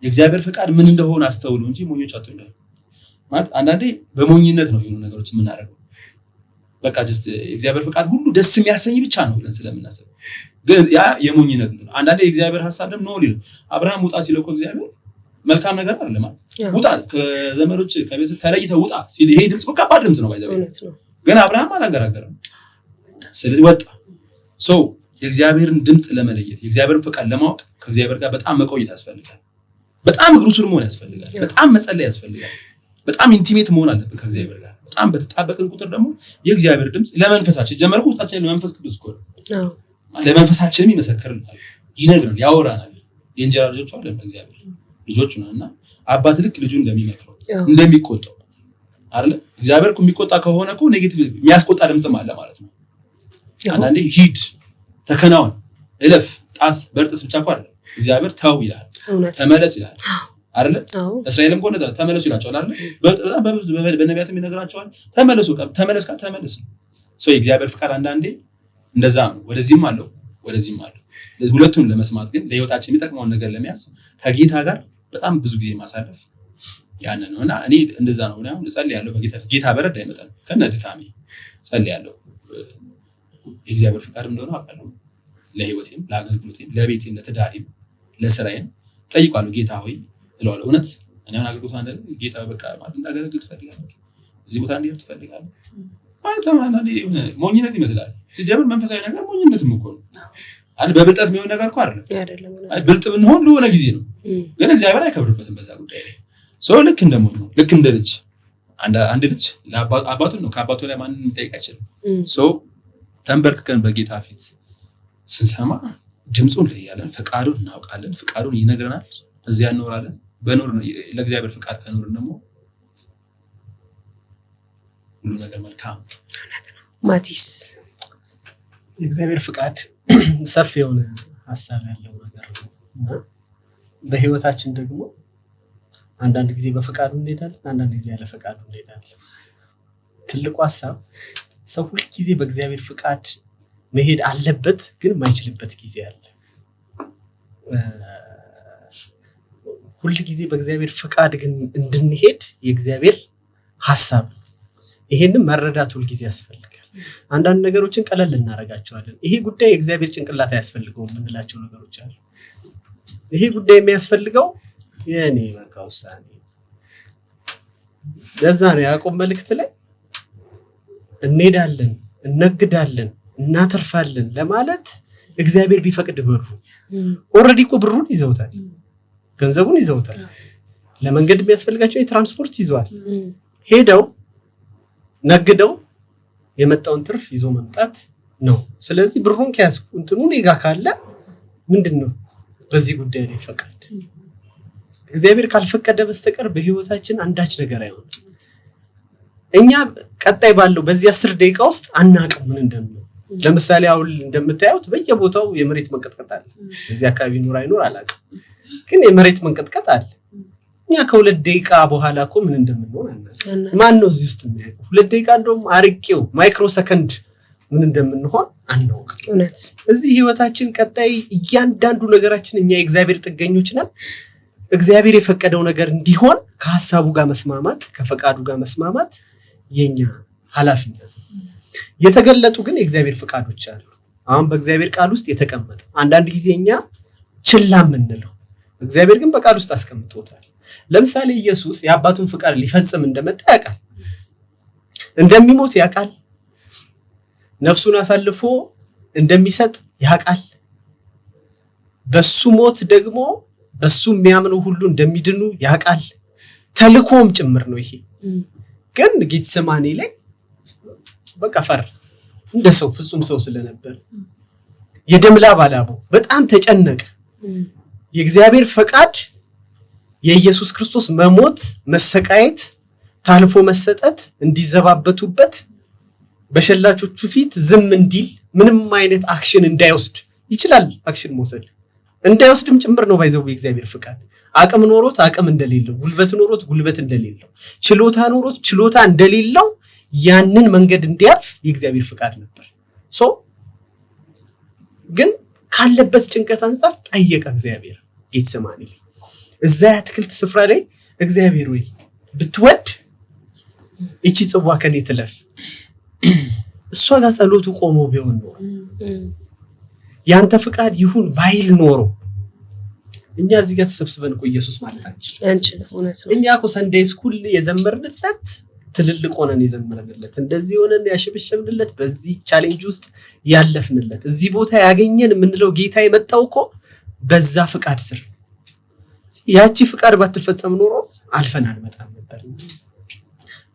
የእግዚአብሔር ፈቃድ ምን እንደሆነ አስተውሉ እንጂ ሞኞች አትሁኑ ማለት። አንዳንዴ በሞኝነት ነው የሆኑ ነገሮች የምናደርገው። በቃ ጀስት የእግዚአብሔር ፈቃድ ሁሉ ደስ የሚያሰኝ ብቻ ነው ብለን ስለምናስብ፣ ግን ያ የሞኝነት ነው። አንዳንዴ የእግዚአብሔር ሐሳብ ደግሞ ነው ሊል አብርሃም ውጣ ሲለው እኮ እግዚአብሔር መልካም ነገር አይደለም ማለት ውጣ፣ ከዘመዶች ከቤተሰብ ተለይተህ ውጣ ሲል ይሄ ድምጽ ከባድ ድምጽ ነው ባይዘው፣ ግን አብርሃም አላገራገረም። ስለዚህ ወጣ። የእግዚአብሔርን ድምጽ ለመለየት የእግዚአብሔርን ፈቃድ ለማወቅ ከእግዚአብሔር ጋር በጣም መቆየት ያስፈልጋል። በጣም እግሩ ስር መሆን ያስፈልጋል። በጣም መጸለይ ያስፈልጋል። በጣም ኢንቲሜት መሆን አለብን ከእግዚአብሔር ጋር። በጣም በተጣበቅን ቁጥር ደግሞ የእግዚአብሔር ድምጽ ለመንፈሳችን ጀመርኩ ውስጣችን ለመንፈስ ቅዱስ እኮ ለመንፈሳችንም ይመሰክርልናል፣ ይነግረናል፣ ያወራናል። የእንጀራ ልጆች አለን በእግዚአብሔር ልጆች ነንና አባት ልክ ልጁ እንደሚመክረው እንደሚቆጣው አይደል? እግዚአብሔር እኮ የሚቆጣ ከሆነ እኮ ኔጌቲቭ የሚያስቆጣ ድምጽም አለ ማለት ነው። አንዳንዴ ሂድ፣ ተከናወን፣ እለፍ፣ ጣስ፣ በርጥስ ብቻ እኮ አይደለም። እግዚአብሔር ተው ይላል፣ ተመለስ ይላል አይደል? እስራኤልም እኮ ተመለሱ ይላቸዋል አይደል? በጣም በብዙ በነቢያትም ይነግራቸዋል፣ ተመለሱ፣ ተመለስ ካል ተመለስ። የእግዚአብሔር ፍቃድ አንዳንዴ እንደዛ ነው። ወደዚህም አለው ወደዚህም አለው። ስለዚህ ሁለቱን ለመስማት ግን ለህይወታችን የሚጠቅመውን ነገር ለመያዝ ከጌታ ጋር በጣም ብዙ ጊዜ ማሳለፍ ያን ነውና እኔ እንደዛ ነው። አሁን እጸልያለሁ በጌታ ጌታ በረዳ ይመጣል ከነ ድካሜ እጸልያለሁ። የእግዚአብሔር ፍቃድ እንደሆነ አውቃለሁ። ለህይወቴም፣ ለአገልግሎቴም፣ ለቤቴም፣ ለትዳሬም፣ ለስራዬም ጠይቃለሁ። ጌታ ሆይ እለዋለሁ። እውነት እኔ አሁን አገልግሎት አንደል ጌታ በቃ ማለት እንዳገለግል ትፈልጋለህ፣ እዚህ ቦታ እንዲሄድ ትፈልጋለህ ማለት አንዳንዴ ሞኝነት ይመስላል። ሲጀምር መንፈሳዊ ነገር ሞኝነትም እኮ ነው አይደል? በብልጠት የሚሆን ነገር እኮ አይደለም። ብልጥ ብንሆን ለሆነ ጊዜ ነው፣ ግን እግዚአብሔር አይከብርበትም በዛ ጉዳይ ላይ። ልክ እንደሞኝ ነው። ልክ እንደ ልጅ አንድ ልጅ አባቱን ነው ከአባቱ ላይ ማንንም ሊጠይቅ አይችልም። ተንበርክከን በጌታ ፊት ስንሰማ ድምፁን ለያለን፣ ፈቃዱን እናውቃለን፣ ፈቃዱን ይነግረናል፣ እዚያ እንኖራለን። በኖር ለእግዚአብሔር ፍቃድ ከኖርን ደግሞ ሁሉ ነገር መልካም። ማቲስ የእግዚአብሔር ፍቃድ ሰፊ የሆነ ሀሳብ ያለው ነገር ነው እና በህይወታችን ደግሞ አንዳንድ ጊዜ በፍቃዱ እንሄዳለን፣ አንዳንድ ጊዜ ያለ ፍቃዱ እንሄዳለን። ትልቁ ሀሳብ ሰው ሁሉ ጊዜ በእግዚአብሔር ፍቃድ መሄድ አለበት፣ ግን የማይችልበት ጊዜ አለ። ሁሉ ጊዜ በእግዚአብሔር ፍቃድ ግን እንድንሄድ የእግዚአብሔር ሀሳብ ነው። ይሄንን መረዳት ሁሉ ጊዜ ያስፈልጋል። አንዳንድ ነገሮችን ቀለል እናረጋቸዋለን። ይሄ ጉዳይ የእግዚአብሔር ጭንቅላት አያስፈልገውም የምንላቸው ነገሮች አሉ። ይሄ ጉዳይ የሚያስፈልገው የኔ በቃ ውሳኔ። ለዛ ነው ያዕቆብ መልእክት ላይ እንሄዳለን፣ እነግዳለን፣ እናተርፋለን ለማለት እግዚአብሔር ቢፈቅድ በሩ ኦልሬዲ እኮ ብሩን ይዘውታል፣ ገንዘቡን ይዘውታል። ለመንገድ የሚያስፈልጋቸው የትራንስፖርት ይዘዋል። ሄደው ነግደው የመጣውን ትርፍ ይዞ መምጣት ነው። ስለዚህ ብሩን ከያዝኩ እንትኑ እኔ ጋ ካለ ምንድነው በዚህ ጉዳይ ላይ ፈቃድ? እግዚአብሔር ካልፈቀደ በስተቀር በህይወታችን አንዳች ነገር አይሆንም። እኛ ቀጣይ ባለው በዚህ 10 ደቂቃ ውስጥ አናውቅም ምን እንደሚሆን። ለምሳሌ አሁን እንደምታዩት በየቦታው የመሬት መንቀጥቀጥ አለ። እዚህ አካባቢ ኑር አይኖር አላውቅም፣ ግን የመሬት መንቀጥቀጥ አለ። እኛ ከ2 ደቂቃ በኋላ እኮ ምን እንደምንሆን አናውቅም። ማን ነው እዚህ ውስጥ የሚያውቀው? 2 ደቂቃ እንደውም አርቄው ማይክሮ ሰከንድ ምን እንደምንሆን አናውቅም። እውነት እዚህ ህይወታችን ቀጣይ እያንዳንዱ ነገራችን እኛ የእግዚአብሔር ጥገኞች ነን። እግዚአብሔር የፈቀደው ነገር እንዲሆን ከሐሳቡ ጋር መስማማት፣ ከፈቃዱ ጋር መስማማት የኛ ኃላፊነት ነው። የተገለጡ ግን የእግዚአብሔር ፈቃዶች አሉ። አሁን በእግዚአብሔር ቃል ውስጥ የተቀመጠ አንዳንድ ጊዜ እኛ ችላ የምንለው እግዚአብሔር ግን በቃል ውስጥ አስቀምጦታል። ለምሳሌ ኢየሱስ የአባቱን ፍቃድ ሊፈጽም እንደመጣ ያውቃል፣ እንደሚሞት ያውቃል፣ ነፍሱን አሳልፎ እንደሚሰጥ ያውቃል። በሱ ሞት ደግሞ በሱ የሚያምኑ ሁሉ እንደሚድኑ ያውቃል። ተልኮም ጭምር ነው ይሄ። ግን ጌቴሴማኒ ላይ በቃ ፈር እንደ ሰው ፍጹም ሰው ስለነበር የደም ላብ አላበው፣ በጣም ተጨነቀ። የእግዚአብሔር ፈቃድ የኢየሱስ ክርስቶስ መሞት፣ መሰቃየት፣ ታልፎ መሰጠት እንዲዘባበቱበት በሸላቾቹ ፊት ዝም እንዲል ምንም አይነት አክሽን እንዳይወስድ ይችላል። አክሽን መውሰድ እንዳይወስድም ጭምር ነው ባይዘው የእግዚአብሔር ፍቃድ። አቅም ኖሮት አቅም እንደሌለው፣ ጉልበት ኖሮት ጉልበት እንደሌለው፣ ችሎታ ኖሮት ችሎታ እንደሌለው ያንን መንገድ እንዲያልፍ የእግዚአብሔር ፍቃድ ነበር። ግን ካለበት ጭንቀት አንፃር ጠየቀ እግዚአብሔር ጌቴሴማኒ ላይ። እዛ የአትክልት ስፍራ ላይ እግዚአብሔር ወይ ብትወድ እቺ ጽዋ ከኔ ትለፍ። እሷ ጋር ጸሎቱ ቆሞ ቢሆን ነው ያንተ ፍቃድ ይሁን ባይል ኖሮ እኛ እዚህ ጋር ተሰብስበን እኮ ኢየሱስ ማለት አንችልም። እኛ እኮ ሰንዴይ ስኩል የዘመርንለት ትልልቅ ሆነን የዘመርንለት እንደዚህ ሆነን ያሸበሸብንለት በዚህ ቻሌንጅ ውስጥ ያለፍንለት እዚህ ቦታ ያገኘን የምንለው ጌታ የመጣው እኮ በዛ ፍቃድ ስር። ያቺ ፍቃድ ባትፈጸም ኖሮ አልፈን አንመጣም ነበር።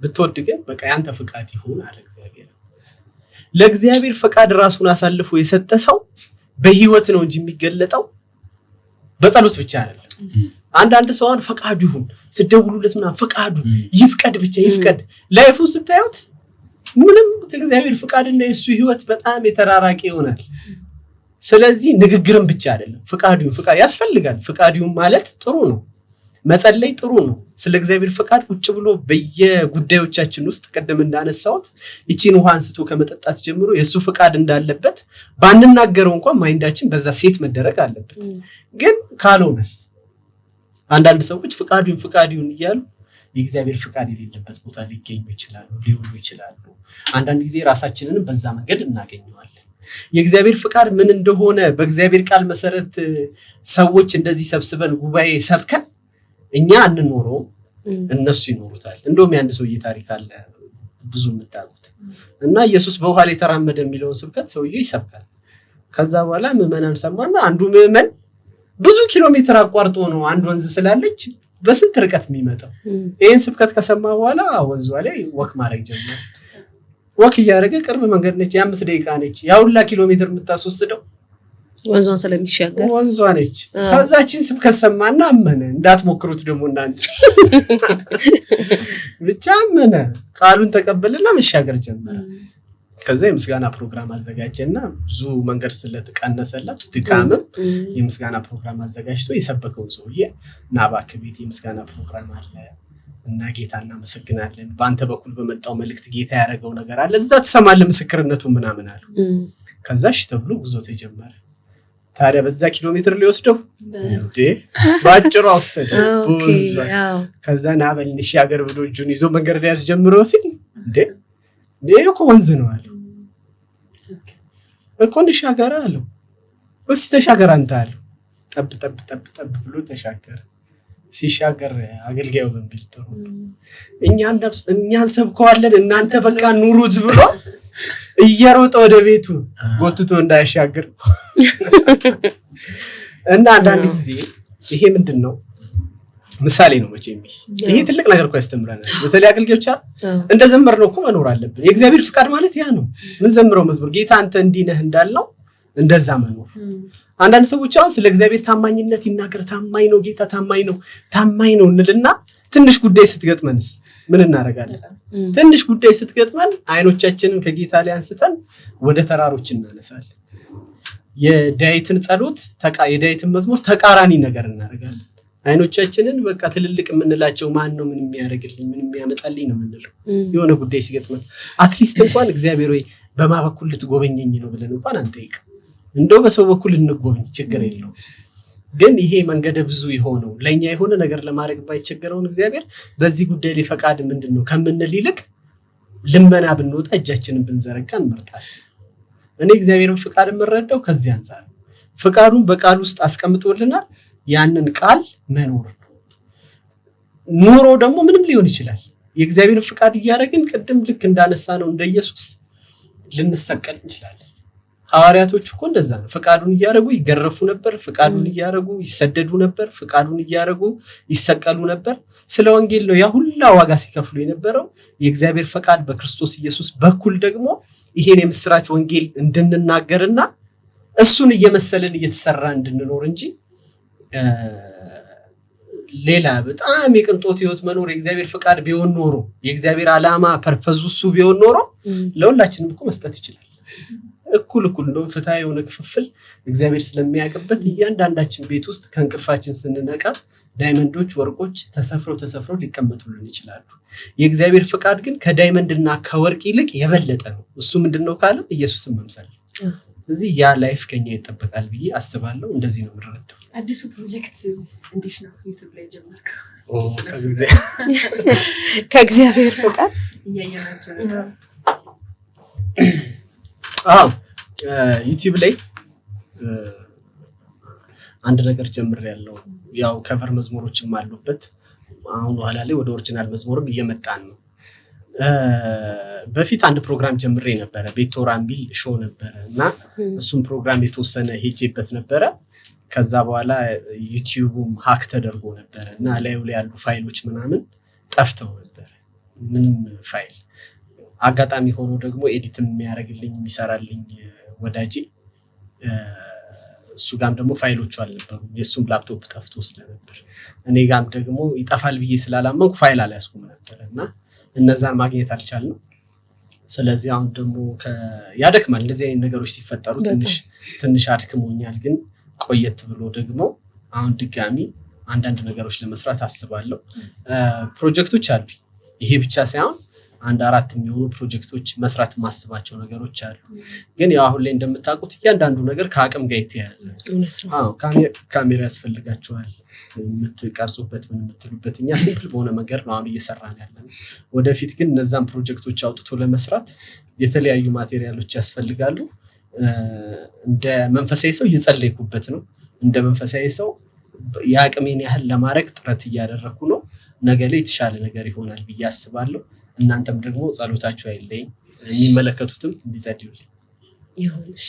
ብትወድ ግን በቃ ያንተ ፍቃድ ይሁን አለ እግዚአብሔር። ለእግዚአብሔር ፍቃድ ራሱን አሳልፎ የሰጠ ሰው በህይወት ነው እንጂ የሚገለጠው በጸሎት ብቻ አይደለም። አንዳንድ ሰውን ፈቃዱ ይሁን ስደውሉለት ምናምን ፈቃዱ ይፍቀድ ብቻ ይፍቀድ። ላይፉን ስታዩት ምንም ከእግዚአብሔር ፍቃድና የሱ ህይወት በጣም የተራራቀ ይሆናል። ስለዚህ ንግግርም ብቻ አይደለም፣ ፍቃዱ ያስፈልጋል። ፍቃዱ ማለት ጥሩ ነው፣ መጸለይ ጥሩ ነው። ስለ እግዚአብሔር ፍቃድ ቁጭ ብሎ በየጉዳዮቻችን ውስጥ ቀደም እንዳነሳሁት እቺን ውሃ አንስቶ ከመጠጣት ጀምሮ የሱ ፍቃድ እንዳለበት ባንናገረው እንኳን ማይንዳችን በዛ ሴት መደረግ አለበት። ግን ካልሆነስ አንዳንድ ሰዎች ፍቃዱን እያሉ የእግዚአብሔር ፍቃድ የሌለበት ቦታ ሊገኙ ይችላሉ፣ ሊውሉ ይችላሉ። አንዳንድ ጊዜ ራሳችንንም በዛ መንገድ እናገኘዋለን። የእግዚአብሔር ፍቃድ ምን እንደሆነ በእግዚአብሔር ቃል መሰረት ሰዎች እንደዚህ ሰብስበን ጉባኤ ሰብከን እኛ አንኖረው፣ እነሱ ይኖሩታል። እንደውም ያንድ ሰውዬ ታሪክ አለ ብዙ የምታውቁት እና ኢየሱስ በውሃ ላይ ተራመደ የሚለውን ስብከት ሰውዬው ይሰብካል። ከዛ በኋላ ምዕመናን ሰማና አንዱ ምዕመን ብዙ ኪሎ ሜትር አቋርጦ ነው አንድ ወንዝ ስላለች በስንት ርቀት የሚመጣው። ይሄን ስብከት ከሰማ በኋላ ወንዟ ላይ ወክ ማድረግ ጀመረ። ወክ እያደረገ ቅርብ መንገድ ነች፣ የ5 ደቂቃ ነች። ያ ሁላ ኪሎ ሜትር የምታስወስደው ወንዟን ስለሚሻገር ወንዟ ነች። ከዛችን ስብከት ሰማና አመነ። እንዳትሞክሩት ደግሞ እናንተ ብቻ አመነ። ቃሉን ተቀበልና መሻገር ጀመረ። ከዛ የምስጋና ፕሮግራም አዘጋጀና ብዙ መንገድ ስለተቀነሰለት ድካምም የምስጋና ፕሮግራም አዘጋጅቶ የሰበከው ሰውዬ እና እባክህ ቤት የምስጋና ፕሮግራም አለ እና ጌታ እናመሰግናለን፣ በአንተ በኩል በመጣው መልእክት ጌታ ያደረገው ነገር አለ፣ እዛ ትሰማለህ ምስክርነቱ ምናምን አሉ። ከዛ እሺ ተብሎ ጉዞ ተጀመረ። ታዲያ በዛ ኪሎ ሜትር ሊወስደው ባጭሩ ወሰደ። ከዛ ና በል እንሻገር ብሎ እጁን ይዞ መንገድ ላይ ያስጀምረው ሲል እንዴ እኮ ወንዝ ነው አለው። እኮ እንሻገር አለው። እስቲ ተሻገር አንተ አለው። ጠብ ጠብ ጠብ ጠብ ብሎ ተሻገረ። ሲሻገር አገልጋዩ ምን ቢል ጥሩ እኛን ሰብከዋለን እናንተ በቃ ኑሩት ብሎ እየሮጠ ወደ ቤቱ ጎትቶ እንዳይሻገር እና አንዳንድ ጊዜ ይሄ ምንድን ነው ምሳሌ ነው መቼም ይሄ ትልቅ ነገር እኮ ያስተምረናል። በተለይ አገልጋዮች እንደዘመርነው እኮ መኖር አለብን። የእግዚአብሔር ፍቃድ ማለት ያ ነው። ምን ዘምረው መዝሙር ጌታ አንተ እንዲህ ነህ እንዳልነው እንደዛ መኖር። አንዳንድ ሰዎች አሁን ስለ እግዚአብሔር ታማኝነት ይናገር፣ ታማኝ ነው ጌታ ታማኝ ነው እንልና ትንሽ ጉዳይ ስትገጥመንስ ምን እናደርጋለን? ትንሽ ጉዳይ ስትገጥመን አይኖቻችንን ከጌታ ላይ አንስተን ወደ ተራሮች እናነሳለን። የዳዊትን ጸሎት የዳዊትን መዝሙር ተቃራኒ ነገር እናደርጋለን። አይኖቻችንን በቃ ትልልቅ የምንላቸው ማን ነው ምን የሚያደርግልኝ ምን የሚያመጣልኝ ነው የምንለው። የሆነ ጉዳይ ሲገጥመን አትሊስት እንኳን እግዚአብሔር ወይ በማ በኩል ልትጎበኘኝ ነው ብለን እንኳን አንጠይቅ። እንደው በሰው በኩል እንጎበኝ ችግር የለው። ግን ይሄ መንገደ ብዙ የሆነው ለኛ የሆነ ነገር ለማድረግ ባይቸገረውን እግዚአብሔር በዚህ ጉዳይ ላይ ፈቃድ ምንድነው ከምንል ይልቅ ልመና ብንወጣ እጃችንን ብንዘረጋ እንመርጣለን። እኔ እግዚአብሔርን ፈቃድ የምረዳው ከዚህ አንፃር ፈቃዱን በቃል ውስጥ አስቀምጦልናል። ያንን ቃል መኖር ነው። ኑሮ ደግሞ ምንም ሊሆን ይችላል። የእግዚአብሔርን ፈቃድ እያደረግን ቅድም ልክ እንዳነሳ ነው እንደ ኢየሱስ ልንሰቀል እንችላለን። ሐዋርያቶች እኮ እንደዛ ነው። ፈቃዱን እያደረጉ ይገረፉ ነበር፣ ፈቃዱን እያደረጉ ይሰደዱ ነበር፣ ፈቃዱን እያደረጉ ይሰቀሉ ነበር። ስለ ወንጌል ነው ያ ሁላ ዋጋ ሲከፍሉ የነበረው። የእግዚአብሔር ፈቃድ በክርስቶስ ኢየሱስ በኩል ደግሞ ይሄን የምስራች ወንጌል እንድንናገርና እሱን እየመሰልን እየተሰራ እንድንኖር እንጂ ሌላ በጣም የቅንጦት ህይወት መኖር የእግዚአብሔር ፈቃድ ቢሆን ኖሮ የእግዚአብሔር ዓላማ ፐርፐዙ እሱ ቢሆን ኖሮ ለሁላችንም እኮ መስጠት ይችላል። እኩል እንደውም ፍትሃዊ የሆነ ክፍፍል እግዚአብሔር ስለሚያውቅበት እያንዳንዳችን ቤት ውስጥ ከእንቅልፋችን ስንነቃ ዳይመንዶች፣ ወርቆች ተሰፍረው ሊቀመጡልን ይችላሉ። የእግዚአብሔር ፈቃድ ግን ከዳይመንድና ከወርቅ ይልቅ የበለጠ ነው። እሱ ምንድነው ካለ ኢየሱስን መምሰል። እዚህ ያ ላይፍ ከኛ ይጠበቃል ብዬ አስባለሁ። እንደዚህ ነው የምንረዳው። አዲሱ ፕሮጀክት እንዴት ነው ዩቲዩብ ላይ ጀመርከው? ከእግዚአብሔር ፈቃድ እያየናቸው ዩቲዩብ ላይ አንድ ነገር ጀምሬያለሁ። ያው ከቨር መዝሙሮችም አሉበት። አሁን ኋላ ላይ ወደ ኦሪጂናል መዝሙርም እየመጣን ነው። በፊት አንድ ፕሮግራም ጀምሬ ነበረ፣ ቤቶራ የሚል ሾው ነበረ እና እሱም ፕሮግራም የተወሰነ ሄጄበት ነበረ። ከዛ በኋላ ዩቲዩቡም ሀክ ተደርጎ ነበረ እና ላዩ ላይ ያሉ ፋይሎች ምናምን ጠፍተው ነበረ። ምንም ፋይል አጋጣሚ ሆኖ ደግሞ ኤዲት የሚያደርግልኝ የሚሰራልኝ ወዳጄ እሱ ጋም ደግሞ ፋይሎቹ አልነበሩም። የሱም ላፕቶፕ ጠፍቶ ስለነበር እኔ ጋም ደግሞ ይጠፋል ብዬ ስላላመንኩ ፋይል አልያዝኩም ነበር እና እነዛን ማግኘት አልቻልንም። ስለዚህ አሁን ደግሞ ያደክማል እንደዚህ አይነት ነገሮች ሲፈጠሩ ትንሽ አድክሞኛል። ግን ቆየት ብሎ ደግሞ አሁን ድጋሚ አንዳንድ ነገሮች ለመስራት አስባለሁ። ፕሮጀክቶች አሉ። ይሄ ብቻ ሳይሆን 1-4 የሚሆኑ ፕሮጀክቶች መስራት ማስባቸው ነገሮች አሉ። ግን ያው አሁን ላይ እንደምታውቁት እያንዳንዱ ነገር ከአቅም ጋር የተያያዘ ካሜራ ያስፈልጋቸዋል፣ የምትቀርጹበት ምን የምትሉበት። እኛ ሲምፕል በሆነ መንገድ ነው አሁን እየሰራን ያለን። ወደፊት ግን እነዛን ፕሮጀክቶች አውጥቶ ለመስራት የተለያዩ ማቴሪያሎች ያስፈልጋሉ። እንደ መንፈሳዊ ሰው እየጸለይኩበት ነው። እንደ መንፈሳዊ ሰው የአቅሜን ያህል ለማድረግ ጥረት እያደረኩ ነው። ነገ ላይ የተሻለ ነገር ይሆናል ብዬ አስባለሁ። እናንተም ደግሞ ጸሎታችሁ አይለኝ፣ የሚመለከቱትም እንዲጸልዩልኝ ይሁንሽ።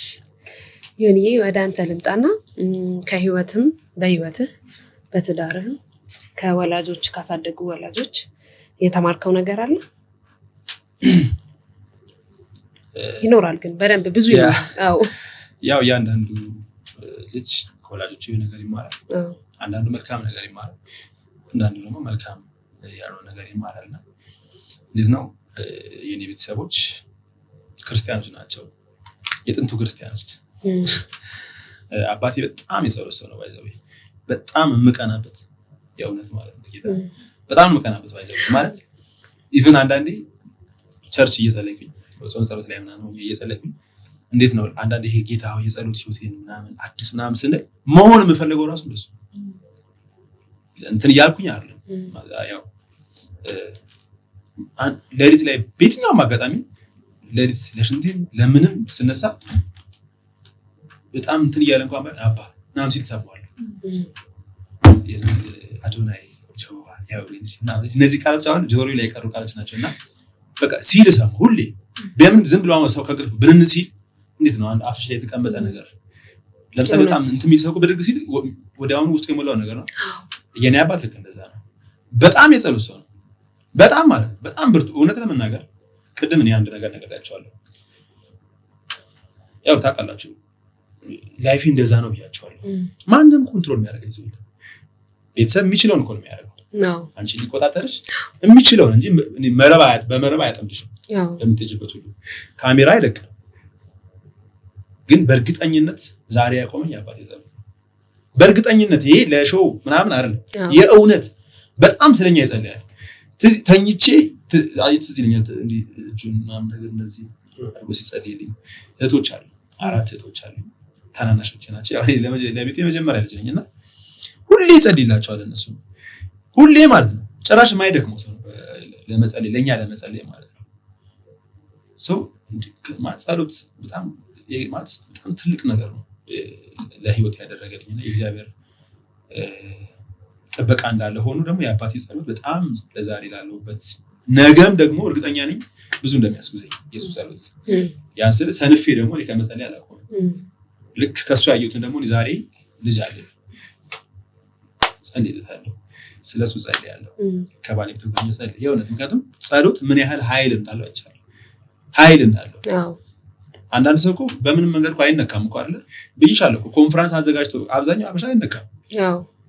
ይሁንዬ ወደ አንተ ልምጣና ከህይወትም በህይወትህ በትዳርህም ከወላጆች ካሳደጉ ወላጆች የተማርከው ነገር አለ? ይኖራል ግን በደንብ ብዙ ይኖራል። ያው ያንዳንዱ ልጅ ከወላጆቹ የሆነ ነገር ይማራል። አንዳንዱ መልካም ነገር ይማራል፣ አንዳንዱ ደግሞ መልካም ያልሆነ ነገር ይማራል። እና እንዴት ነው የኔ ቤተሰቦች ክርስቲያኖች ናቸው፣ የጥንቱ ክርስቲያኖች። አባቴ በጣም የጸሎት ሰው ነው። ባይዘው በጣም የምቀናበት የእውነት ማለት ነው ጌታ በጣም የምቀናበት ባይዘው ማለት ኢቭን አንዳንዴ ቸርች እየጸለይኩኝ ጾም ጸሎት ላይ ምናምን ሆኜ እየጸለይኩኝ እንዴት ነው አንዳንዴ ይሄ ጌታ ሆይ የጸሎት ህይወቴን ምናምን አዲስ ምናምን ስንል መሆን የምፈልገው ራሱ እንደሱ እንትን እያልኩኝ አይደለም። ያው ሌሊት ላይ በየትኛውም አጋጣሚ ሌሊት ለሽንቴም ለምንም ስነሳ በጣም እንትን እያለ እንኳን አባ ምናምን ሲል ሰማዋለሁ። አዶናይ እነዚህ ቃሎች አሁን ጆሮ ላይ የቀሩ ቃሎች ናቸው እና በቃ ሲል ሰማ ሁሌ በምን ዝም ብሎ ሰው ከቅልፍ ብንን ሲል እንዴት ነው አንድ አፍሽ ላይ የተቀመጠ ነገር ለምሳሌ በጣም እንትን የሚል ሰው በድግ ሲል ወዲያውኑ ውስጡ የሞላው ነገር ነው። የኔ አባት ልክ እንደዛ ነው። በጣም የጸሎት ሰው ነው። በጣም ማለት በጣም ብርቱ። እውነት ለመናገር ቅድም እኔ አንድ ነገር ነግሬያቸዋለሁ። ያው ታውቃላችሁ ላይፌ እንደዛ ነው ብያቸዋለሁ። ማንም ኮንትሮል የሚያደርገኝ ሰው የለም። ቤተሰብ የሚችለውን እኮ ነው የሚያደርገው። አንቺ ሊቆጣጠርሽ የሚችለውን እንጂ በመረብ አያጠምድሽም። ለምትሄጂበት ሁሉ ካሜራ አይለቅም። ግን በእርግጠኝነት ዛሬ ያቆመኝ አባቴ ጸሎት በእርግጠኝነት ይሄ ለሾው ምናምን አይደለም። የእውነት በጣም ስለኛ ይጸልያል። ተኝቼ ትዝ ይለኛል እንዲህ እጁን ምናምን ነገር እንደዚህ አርጎ ሲጸልይልኝ እህቶች አሉ፣ 4 እህቶች አሉ፣ ታናናሾች ናቸው። ያው ለቤቴ የመጀመሪያ ልጅ ነኝና ሁሌ ይጸልይላቸዋል እነሱ ሁሌ ማለት ነው። ጭራሽ የማይደክመው ሰው ለመጸለይ ለኛ ለመጸለይ ማለት ነው። ሰው ጸሎት በጣም ትልቅ ነገር ነው ለህይወት ያደረገልኝና የእግዚአብሔር ጥበቃ እንዳለ ሆኖ ደግሞ የአባቴ ጸሎት በጣም ለዛሬ ላለሁበት ነገም ደግሞ እርግጠኛ ነኝ ብዙ እንደሚያስጉዘኝ የሱ ጸሎት ያን ስል ሰንፌ ደግሞ ከመጸለይ አላቆምም። ልክ ከሱ ያየሁትን ደግሞ ዛሬ ልጅ አለ ጸልይለታለሁ፣ ስለሱ ጸልያለሁ፣ ከባለቤቱ ጋር ጸልይ የእውነት ምክንያቱም ጸሎት ምን ያህል ኃይል እንዳለው አይቻልም። ኃይል እንዳለው አንዳንድ ሰው እኮ በምንም መንገድ እኮ አይነካም እኮ አይደለ ብዬሻለሁ እኮ ኮንፈረንስ አዘጋጅቶ አብዛኛው አበሻ አይነካም።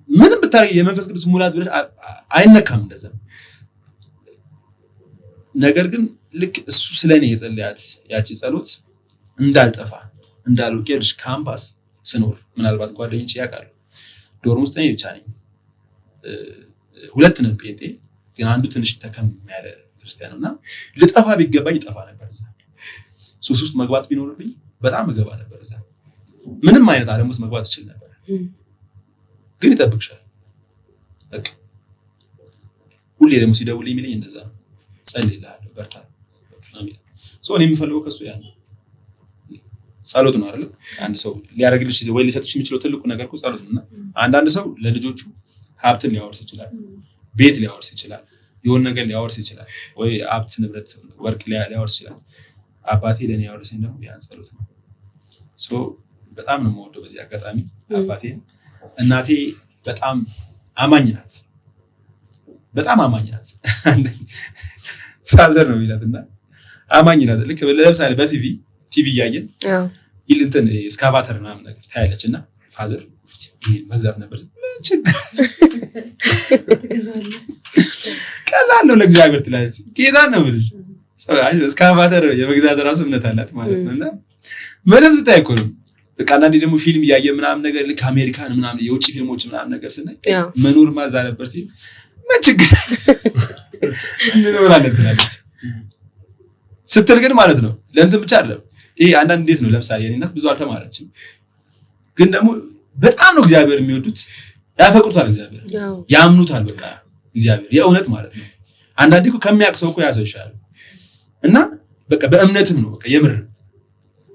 ምንም ብታረጊ የመንፈስ ቅዱስ ሙላት ብለሽ አይነካም እንደዛ። ነገር ግን ልክ እሱ ስለኔ የጸለያት ያቺ ጸሎት እንዳልጠፋ እንዳልወርቅሽ ካምፓስ ስኖር ምናልባት ጓደኞቼ ያውቃሉ ዶርም ውስጥ ነኝ ብቻ ነኝ 2 ነን ጴንጤ ግን አንዱ ትንሽ ተከም ያለ ክርስቲያን ነውና ልጠፋ ቢገባኝ ይጠፋ ነበር። እዛ ሱስ ውስጥ መግባት ቢኖርብኝ በጣም እገባ ነበር። እዛ ምንም አይነት ዓለም ውስጥ መግባት እችል ነበር። ግን ይጠብቅሻል። በቃ ሁሌ ደግሞ ሲደውልኝ የሚለኝ እንደዛ ነው፣ ጸልይልሃለሁ፣ በርታ አሜን። እኔ የምፈልገው ከሱ ያ ነው ጸሎት ነው አይደል? አንድ ሰው ሊያደርግልሽ ወይ ሊሰጥሽ የሚችለው ትልቁ ነገር እኮ ጸሎት ነውና አንዳንድ ሰው ለልጆቹ ሀብትን ሊያወርስ ይችላል፣ ቤት ሊያወርስ ይችላል፣ የሆነ ነገር ሊያወርስ ይችላል፣ ወይ ሀብት ንብረት ወርቅ ሊያወርስ ይችላል። አባቴ ለኔ ያወርሰኝ ደግሞ ያን ጸሎት ነው። በጣም ነው የምወደው በዚህ አጋጣሚ አባቴን። እናቴ በጣም አማኝ ናት፣ በጣም አማኝ ናት። ፋዘር ነው የሚላትና አማኝ ናት። ልክ ለምሳሌ በቲቪ እያየን እንትን እስካቫተር ምናምን ነገር ታያለችና ፋዘር ይሄ መግዛት ነበር ችግር ቀላል ነው ለእግዚአብሔር ትላለች። ጌታ ነው ብለሽ እስካቫተር የመግዛት ራሱ እምነት አላት ማለት ነውና ምንም ስታይ እኮ ነው። በቃ አንዳንዴ ደግሞ ፊልም እያየ ምናምን ነገር ልክ አሜሪካን ምናምን የውጭ ፊልሞች ምናምን ነገር ስናይ መኖር ማዛ ነበር ሲል ምን ችግር እንኖራለን ትላለች ስትል ግን ማለት ነው ለእንትን ብቻ አይደለም። ይሄ አንዳንድ እንዴት ነው ለምሳሌ የኔ እናት ብዙ አልተማረችም፣ ግን ደግሞ በጣም ነው እግዚአብሔር የሚወዱት፣ ያፈቅሩታል፣ እግዚአብሔር ያምኑታል። በቃ እግዚአብሔር የእውነት ማለት ነው። አንዳንዴ እኮ ከሚያውቅ ሰው እኮ ያሰው ይሻላል እና በቃ በእምነትም ነው በቃ የምር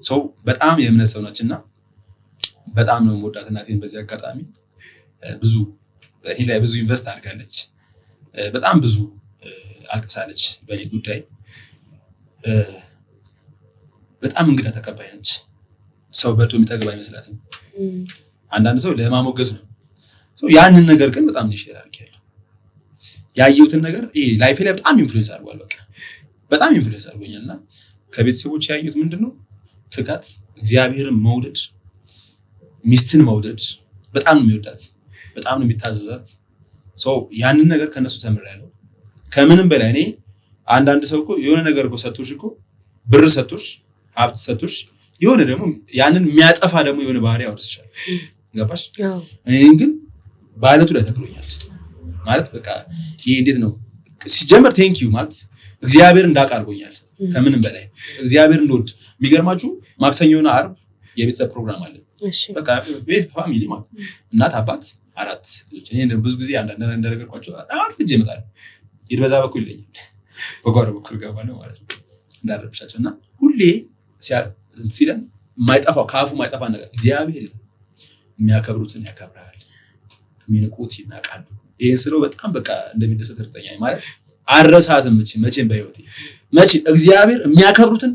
ሰው በጣም የእምነት ሰው ነችና በጣም ነው የምወዳት እናቴን። በዚህ አጋጣሚ ብዙ በእኔ ላይ ብዙ ኢንቨስት አድርጋለች፣ በጣም ብዙ አልቅሳለች በእኔ ጉዳይ። በጣም እንግዳ ተቀባይ ነች። ሰው በልቶ የሚጠግብ አይመስላትም። አንዳንድ ሰው ለማሞገስ ነው ያንን ነገር ግን በጣም ነው ይሽራል ያለው ያየሁትን ነገር ላይፌ ላይ በጣም ኢንፍሉዌንስ አድርጓል። በቃ በጣም ኢንፍሉዌንስ አድርጎኛልና ከቤተሰቦች ያየሁት ምንድነው ትጋት፣ እግዚአብሔርን መውደድ፣ ሚስትን መውደድ በጣም ነው የሚወዳት፣ በጣም ነው የሚታዘዛት። ያንን ነገር ከነሱ ተምሬያለሁ። ከምንም በላይ እኔ አንዳንድ ሰው እኮ የሆነ ነገር እኮ ሰጥቶሽ እኮ ብር ሰጥቶሽ ሀብት ሰጥቶሽ የሆነ ደግሞ ያንን የሚያጠፋ ደግሞ የሆነ ባህሪ ያወርስሻል። ገባሽ? እኔ ግን በአለቱ ላይ ተክሎኛል ማለት በቃ ይሄ እንዴት ነው ሲጀመር ቴንክ ዩ ማለት እግዚአብሔር እንዳቃርጎኛል። ከምንም በላይ እግዚአብሔር እንደወድ የሚገርማችሁ ማክሰኞና ዓርብ የቤተሰብ ፕሮግራም አለ። በቃ ቤት ፋሚሊ ማለት እናት አባት 4 ልጆች። እኔ ብዙ ጊዜ አንዳንድ እንደነገርኳቸው አርፍጄ እመጣለሁ። በዛ በኩል ይለኛል በጓሮ በኩል ገባለሁ ማለት ነው እንዳረብሻቸው እና ሁሌ ሲለን የማይጠፋው ከአፉ የማይጠፋ ነገር እግዚአብሔር የሚያከብሩትን ያከብራል፣ የሚንቁት ይናቃሉ። ይሄን ስለው በጣም በቃ እንደሚደሰት እርግጠኛ ነኝ ማለት አረሳትም መቼም በህይወቴ እግዚአብሔር የሚያከብሩትን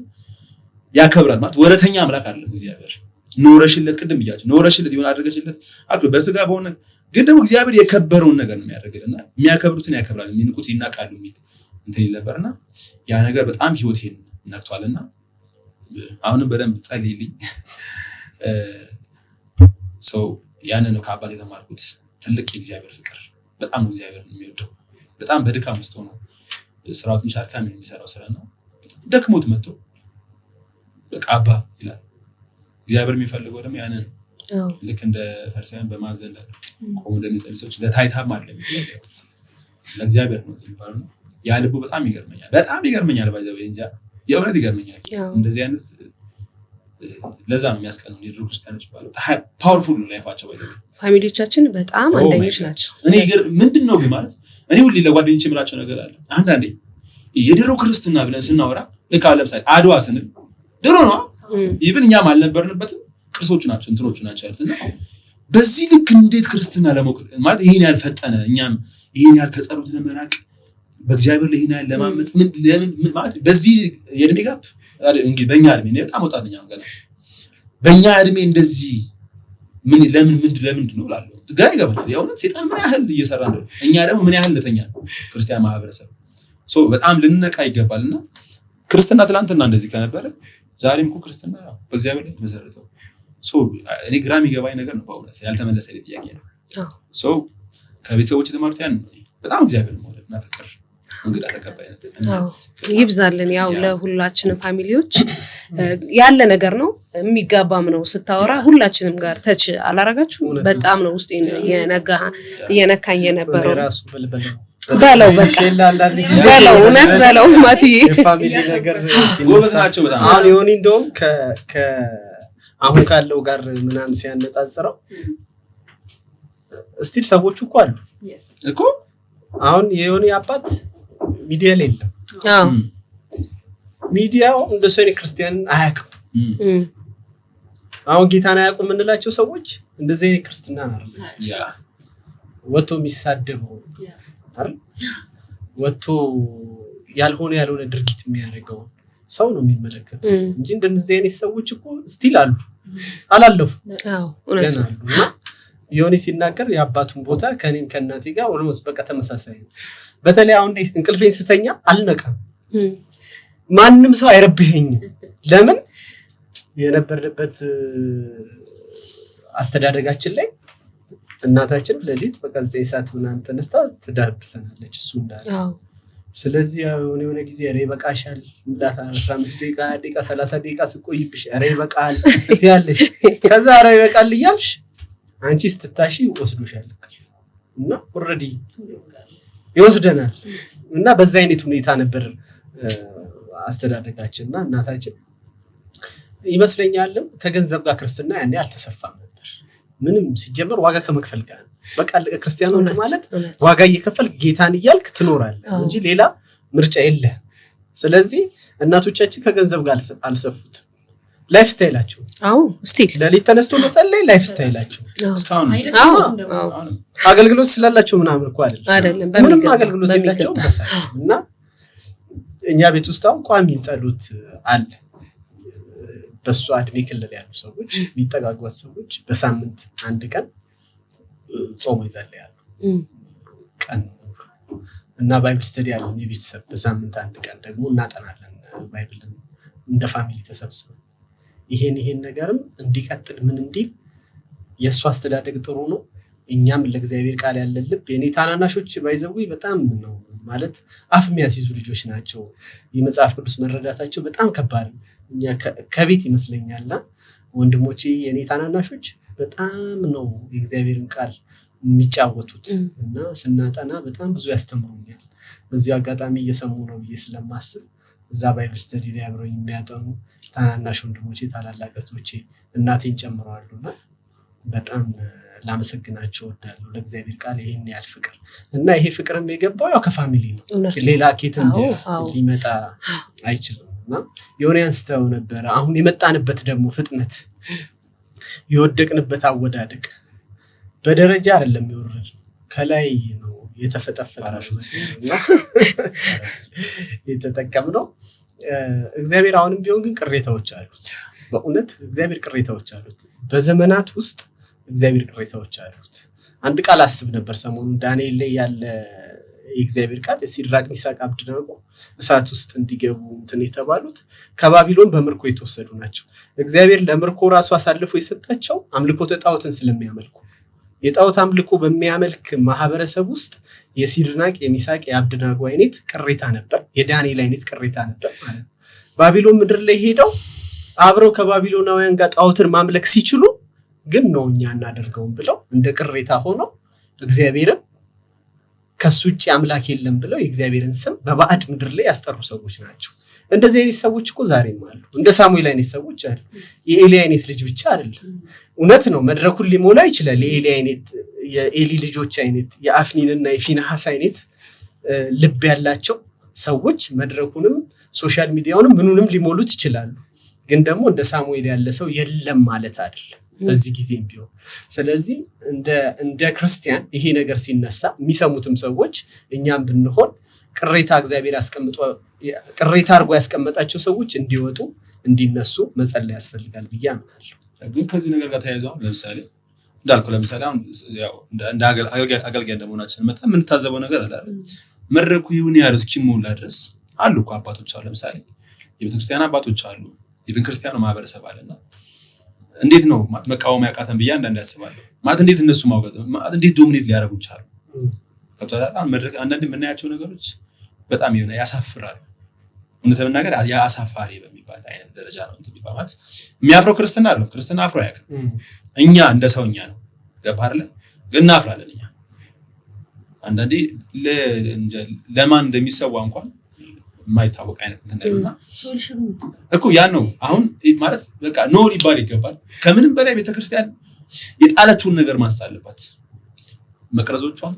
ያከብራል ማለት ወረተኛ አምላክ አይደለም እግዚአብሔር። ኖረሽለት ቅድም ብያችሁ ኖረሽለት ይሆን አድርገሽለት አክሎ በስጋ በሆነ ግን ደግሞ እግዚአብሔር የከበረውን ነገር ነው የሚያደርግልና የሚያከብሩትን ያከብራል፣ የሚንቁት ይናቃሉ የሚል እንትን ይነበርና ያ ነገር በጣም ህይወቴን ነክቷልና አሁንም በደንብ ጸልይልኝ። ያንን ነው ከአባት የተማርኩት። ትልቅ የእግዚአብሔር ፍቅር በጣም ነው እግዚአብሔር የሚወደው። በጣም በድካም ውስጥ ሆኖ ስራው ትንሽ አድካሚ ነው የሚሰራው ስራ ነው። ደክሞት መጥቶ በቃ አባ ይላል። እግዚአብሔር የሚፈልገው ደግሞ ያንን ልክ እንደ ፈሪሳውያን በማዘን ቆሞ እንደሚጸልዩ ሰዎች ለታይታም አይደለም የሚጸልየው ለእግዚአብሔር ነው የሚባለው። ያ ልቡ በጣም ይገርመኛል ባይዘው እንጃ የእውነት ይገርመኛል። እንደዚህ አይነት ለዛ ነው የሚያስቀነው የድሮ ክርስቲያኖች ባለው ፓወርፉል ነው ላይፋቸው ባይዘው ፋሚሊዎቻችን በጣም አንደኞች ናቸው። እኔ ምንድነው ግን ማለት እኔ ሁሌ ለጓደኞቼ የምላቸው ነገር አለ። አንዳንዴ የድሮ ክርስትና ብለን ስናወራ ልክ አሁን ለምሳሌ አድዋ ስንል ድሮ ነው ኢቭን እኛም አልነበርንበትም ቅርሶቹ ናቸው እንትኖቹ ናቸው ያሉትና በዚህ ልክ እንዴት ክርስትና ለሞቅ ማለት ይሄን ያልፈጠነ እኛም ይሄን ያል ከጸሎት ለመራቅ በእግዚአብሔር ላይ ይሄን ያል ለማመጽ ለምን ማለት በዚህ የእድሜ ጋፕ እንግዲህ በእኛ እድሜ ነው በጣም ወጣት ነኝ ገና በእኛ እድሜ እንደዚህ ለምን ነው እላለሁ። ግራ ይገባኛል የእውነት ሰይጣን ምን ያህል እየሰራ ነው፣ እኛ ደግሞ ምን ያህል ለተኛ ክርስቲያን ማህበረሰብ በጣም ልንነቃ ይገባልና ክርስትና ትላንትና እንደዚህ ከነበረ ዛሬም እኮ ክርስትና በእግዚአብሔር ላይ ተመሰረተው እኔ ግራ የሚገባኝ ነገር ነው በእውነት ያልተመለሰ ጥያቄ ነው። ከቤተሰቦች የተማሩት ያን በጣም እግዚአብሔር መውደድና ፍቅር እንግዳ ተቀባይነት ይብዛልን። ያው ለሁላችንም ፋሚሊዎች ያለ ነገር ነው የሚጋባም ነው። ስታወራ ሁላችንም ጋር ተች አላረጋችሁ በጣም ነው ውስጥ የነካኝ የነበረው በለው በቃ በለው እውነት በለው ማትዬ የፋሚሊ ነገር ሲነሳቸው በጣም አሁን ይሁን እንደውም አሁን ካለው ጋር ምናምን ሲያነጻጽረው ስቲል ሰዎች እኮ አሉ እኮ አሁን የሆነ አባት ሚዲያ ላይ የለም። ሚዲያው እንደሱ አይነት ክርስቲያን አያውቅም። አሁን ጌታን አያውቁም የምንላቸው ሰዎች እንደዚህ አይነት ክርስትና አይደለም። ወጥቶ የሚሳደበው አይደል ወጥቶ ያልሆነ ድርጊት የሚያደርገው ሰው ነው የሚመለከተው እንጂ እንደዚህ አይነት ሰዎች እኮ ስቲል አሉ አላለፉ ገና አሉና ዮኒ ሲናገር የአባቱን ቦታ ከኔም ከእናቴ ጋር ኦልሞስት በቃ ተመሳሳይ ነው። በተለይ አሁን እንቅልፌን ስተኛ አልነቃም፣ ማንም ሰው አይረብሸኝም። ለምን የነበርንበት አስተዳደጋችን ላይ እናታችን ለሊት በቃ 9 ሰዓት ምናምን ተነስታ ትዳብሰናለች እሱ እንዳለ። ስለዚህ የሆነ ጊዜ ኧረ ይበቃሻል እንዳታ 15 ደቂቃ 20 ደቂቃ 30 ደቂቃ ስቆይብሽ ኧረ ይበቃል ትያለሽ። ከዛ ኧረ ይበቃል እያልሽ አንቺ ስትታሺ ወስዶሻል እና ኦሬዲ ይወስደናል። እና በዛ አይነት ሁኔታ ነበር አስተዳደጋችንና እናታችን ይመስለኛልም ከገንዘብ ጋር ክርስትና ያኔ አልተሰፋም ነበር። ምንም ሲጀመር ዋጋ ከመክፈል ጋር በቃ ክርስቲያኑ ማለት ዋጋ እየከፈል ጌታን እያልክ ትኖራለህ እንጂ ሌላ ምርጫ የለህም። ስለዚህ እናቶቻችን ከገንዘብ ጋር አልሰፉት። ላይፍ ስታይላቸው ስቲል ለሊት ተነስቶ መጸለይ ላይፍ ስታይላቸው እስካሁን አገልግሎት ስላላቸው ምናምን እኮ አይደለም ምንም አገልግሎት የላቸው እና እኛ ቤት ውስጥ አሁን ቋሚ ጸሎት አለ። በሱ እድሜ ክልል ያሉ ሰዎች የሚጠጋጓት ሰዎች በሳምንት አንድ ቀን ጾም ይጸልያሉ ቀን እና ባይብል ስተዲ አለ። የቤተሰብ በሳምንት አንድ ቀን ደግሞ እናጠናለን ባይብልን እንደ ፋሚሊ ተሰብስበን ይሄን ነገርም እንዲቀጥል ምን እንዲል የእሱ አስተዳደግ ጥሩ ነው። እኛም ለእግዚአብሔር ቃል ያለን ልብ የኔ ታናናሾች ባይዘው በጣም ነው ማለት አፍ የሚያስይዙ ልጆች ናቸው። የመጽሐፍ ቅዱስ መረዳታቸው በጣም ከባድ ነው። እኛ ከቤት ይመስለኛልና ወንድሞቼ የኔ ታናናሾች በጣም ነው የእግዚአብሔርን ቃል የሚጫወቱት እና ስናጠና በጣም ብዙ ያስተምሩኛል። በዚህ አጋጣሚ እየሰሙ ነው ብዬ ስለማስብ እዛ ባይብል ስተዲ ላይ አብረው የሚያጠኑ ታናናሽ ወንድሞቼ ታላላቀቶቼ እናቴን ጨምረዋሉና በጣም ላመሰግናቸው እወዳለሁ። ለእግዚአብሔር ቃል ይሄን ያህል ፍቅር እና ይሄ ፍቅርም የገባው ያው ከፋሚሊ ነው። ሌላ ኬትም ሊመጣ አይችልም እና የሆነ ያንስተው ነበር። አሁን የመጣንበት ደግሞ ፍጥነት የወደቅንበት አወዳደቅ በደረጃ አይደለም ይወርድ ከላይ ነው የተፈጠፈጠው የተጠቀምነው። እግዚአብሔር አሁንም ቢሆን ግን ቅሬታዎች አሉት። በእውነት እግዚአብሔር ቅሬታዎች አሉት። በዘመናት ውስጥ እግዚአብሔር ቅሬታዎች አሉት። አንድ ቃል አስብ ነበር ሰሞኑን ዳንኤል ላይ ያለ የእግዚአብሔር ቃል ሲድራቅ ሚሳቅ አብደናጎ እሳት ውስጥ እንዲገቡ እንትን የተባሉት ከባቢሎን በምርኮ የተወሰዱ ናቸው። እግዚአብሔር ለምርኮ ራሱ አሳልፎ የሰጣቸው አምልኮተ ጣዖትን ስለሚያመልኩ የጣዖት አምልኮ በሚያመልክ ማህበረሰብ ውስጥ የሲድራቅ የሚሳቅ የአብደናጎ አይነት ቅሬታ ነበር። የዳንኤል አይነት ቅሬታ ነበር ማለት ነው። ባቢሎን ምድር ላይ ሄደው አብረው ከባቢሎናውያን ጋር ጣዖትን ማምለክ ሲችሉ ግን ነው እኛ እናደርገውን ብለው እንደ ቅሬታ ሆነው እግዚአብሔርን ከሱ ውጭ አምላክ የለም ብለው የእግዚአብሔርን ስም በባዕድ ምድር ላይ ያስጠሩ ሰዎች ናቸው። እንደዚህ አይነት ሰዎች እኮ ዛሬም አሉ። እንደ ሳሙኤል አይነት ሰዎች አሉ። የኤሊ አይነት ልጅ ብቻ አይደለም። እውነት ነው መድረኩን ሊሞላ ይችላል። የኤሊ ልጆች አይነት የአፍኒንና የፊንሐስ አይነት ልብ ያላቸው ሰዎች መድረኩንም ሶሻል ሚዲያውንም ምኑንም ሊሞሉት ይችላሉ። ግን ደግሞ እንደ ሳሙኤል ያለ ሰው የለም ማለት አይደለም በዚህ ጊዜም ቢሆን። ስለዚህ እንደ ክርስቲያን ይሄ ነገር ሲነሳ የሚሰሙትም ሰዎች እኛም ብንሆን ቅሬታ እግዚአብሔር ቅሬታ አድርጎ ያስቀመጣቸው ሰዎች እንዲወጡ እንዲነሱ መጸለይ ያስፈልጋል ብዬ አምናለሁ። ግን ከዚህ ነገር ጋር ተያይዘው ለምሳሌ አሁን ያው እንደ አገልጋይ እንደመሆናችን መጣ የምንታዘበው ነገር አለ አይደል? መድረኩ ይሁን ያለ እስኪሞላ ድረስ አሉ እኮ አባቶች አሉ። ለምሳሌ የቤተክርስቲያን አባቶች አሉ፣ የቤተ ክርስቲያኑ ማህበረሰብ አለና እንዴት ነው መቃወም ያቃተን ብዬ አንዳንድ ያስባለሁ። ማለት እንዴት እነሱ ማውገዝ ማለት እንዴት ዶሚኔት ሊያደርጉ ይችላሉ? ከተላላን መድረክ አንዳንድ የምናያቸው ነገሮች በጣም ይሆነ ያሳፍራሉ። እውነት ለመናገር ያ አሳፋሪ በሚባል አይነት ደረጃ ነው እንትን ቢባማት የሚያፍረው ክርስትና አይደለም። ክርስትና አፍሮ አያውቅም። እኛ እንደ ሰውኛ ነው ገባህ አይደል? ግን እናፍራለን እኛ አንዳንዴ ለማን እንደሚሰዋ እንኳን የማይታወቅ አይነት እንትን ነውና ሶሉሽኑ እኮ ያን ነው። አሁን ማለት በቃ ኖ ሊባል ይገባል። ከምንም በላይ ቤተክርስቲያን የጣለችውን ነገር ማንሳት አለባት። መቅረዞቿን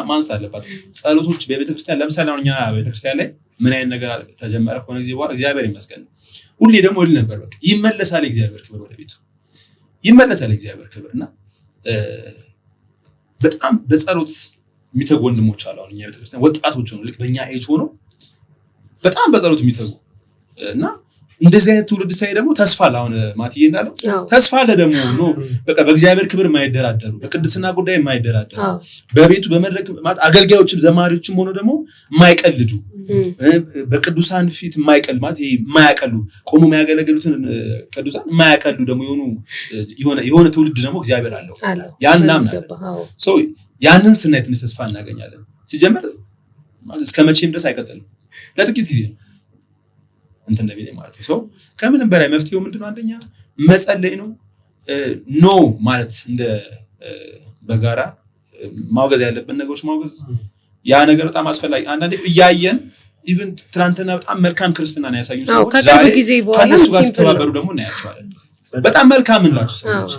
ማንሳት አለባት። ጸሎቶች በቤተክርስቲያን ለምሳሌ አሁን እኛ ቤተክርስቲያን ላይ ምን አይነት ነገር ተጀመረ ከሆነ ጊዜ በኋላ እግዚአብሔር ይመስገን ሁሌ ደግሞ ይል ነበር በቃ ይመለሳል እግዚአብሔር ክብር ወደ ቤቱ ይመለሳል እግዚአብሔር ክብርና በጣም በጸሎት የሚተጉ ወንድሞች አሉ። አሁን እኛ ቤተክርስቲያን ወጣቶች ሆነው ልክ በእኛ ኤጅ ሆነው በጣም በጸሎት የሚተጉ እና እንደዚህ አይነት ትውልድ ሳይ ደግሞ ተስፋ አለ። አሁን ማቲዬ እንዳለው ተስፋ አለ ደግሞ ነው በቃ በእግዚአብሔር ክብር የማይደራደሩ በቅድስና ጉዳይ የማይደራደሩ በቤቱ በመድረክ ማለት አገልጋዮችም ዘማሪዎችም ሆነው ደግሞ የማይቀልዱ በቅዱሳን ፊት የማይቀል ማለት የማያቀሉ ቆሞ የሚያገለግሉትን ቅዱሳን የማያቀሉ ደግሞ የሆነ ትውልድ ደግሞ እግዚአብሔር አለው። ያን እናምናለን። ሶ ያንን ስናይ ትንሽ ተስፋ እናገኛለን። ሲጀመር ማለት እስከ መቼም ድረስ አይቀጥልም፣ ለጥቂት ጊዜ እንትን እንደሚል ማለት ነው። ሶ ከምንም በላይ መፍትሄው ምንድነው? አንደኛ መጸለይ ነው። ኖ ማለት እንደ በጋራ ማውገዝ ያለብን ነገሮች ማውገዝ ያ ነገር በጣም አስፈላጊ። አንዳንዴ እያየን ኢቭን ትናንትና በጣም መልካም ክርስትና ነው ያሳዩ ሰዎች ዛሬ ከነሱ ጋር ሲተባበሩ ደግሞ እናያቸዋለን። በጣም መልካም እንላቸው ሰዎች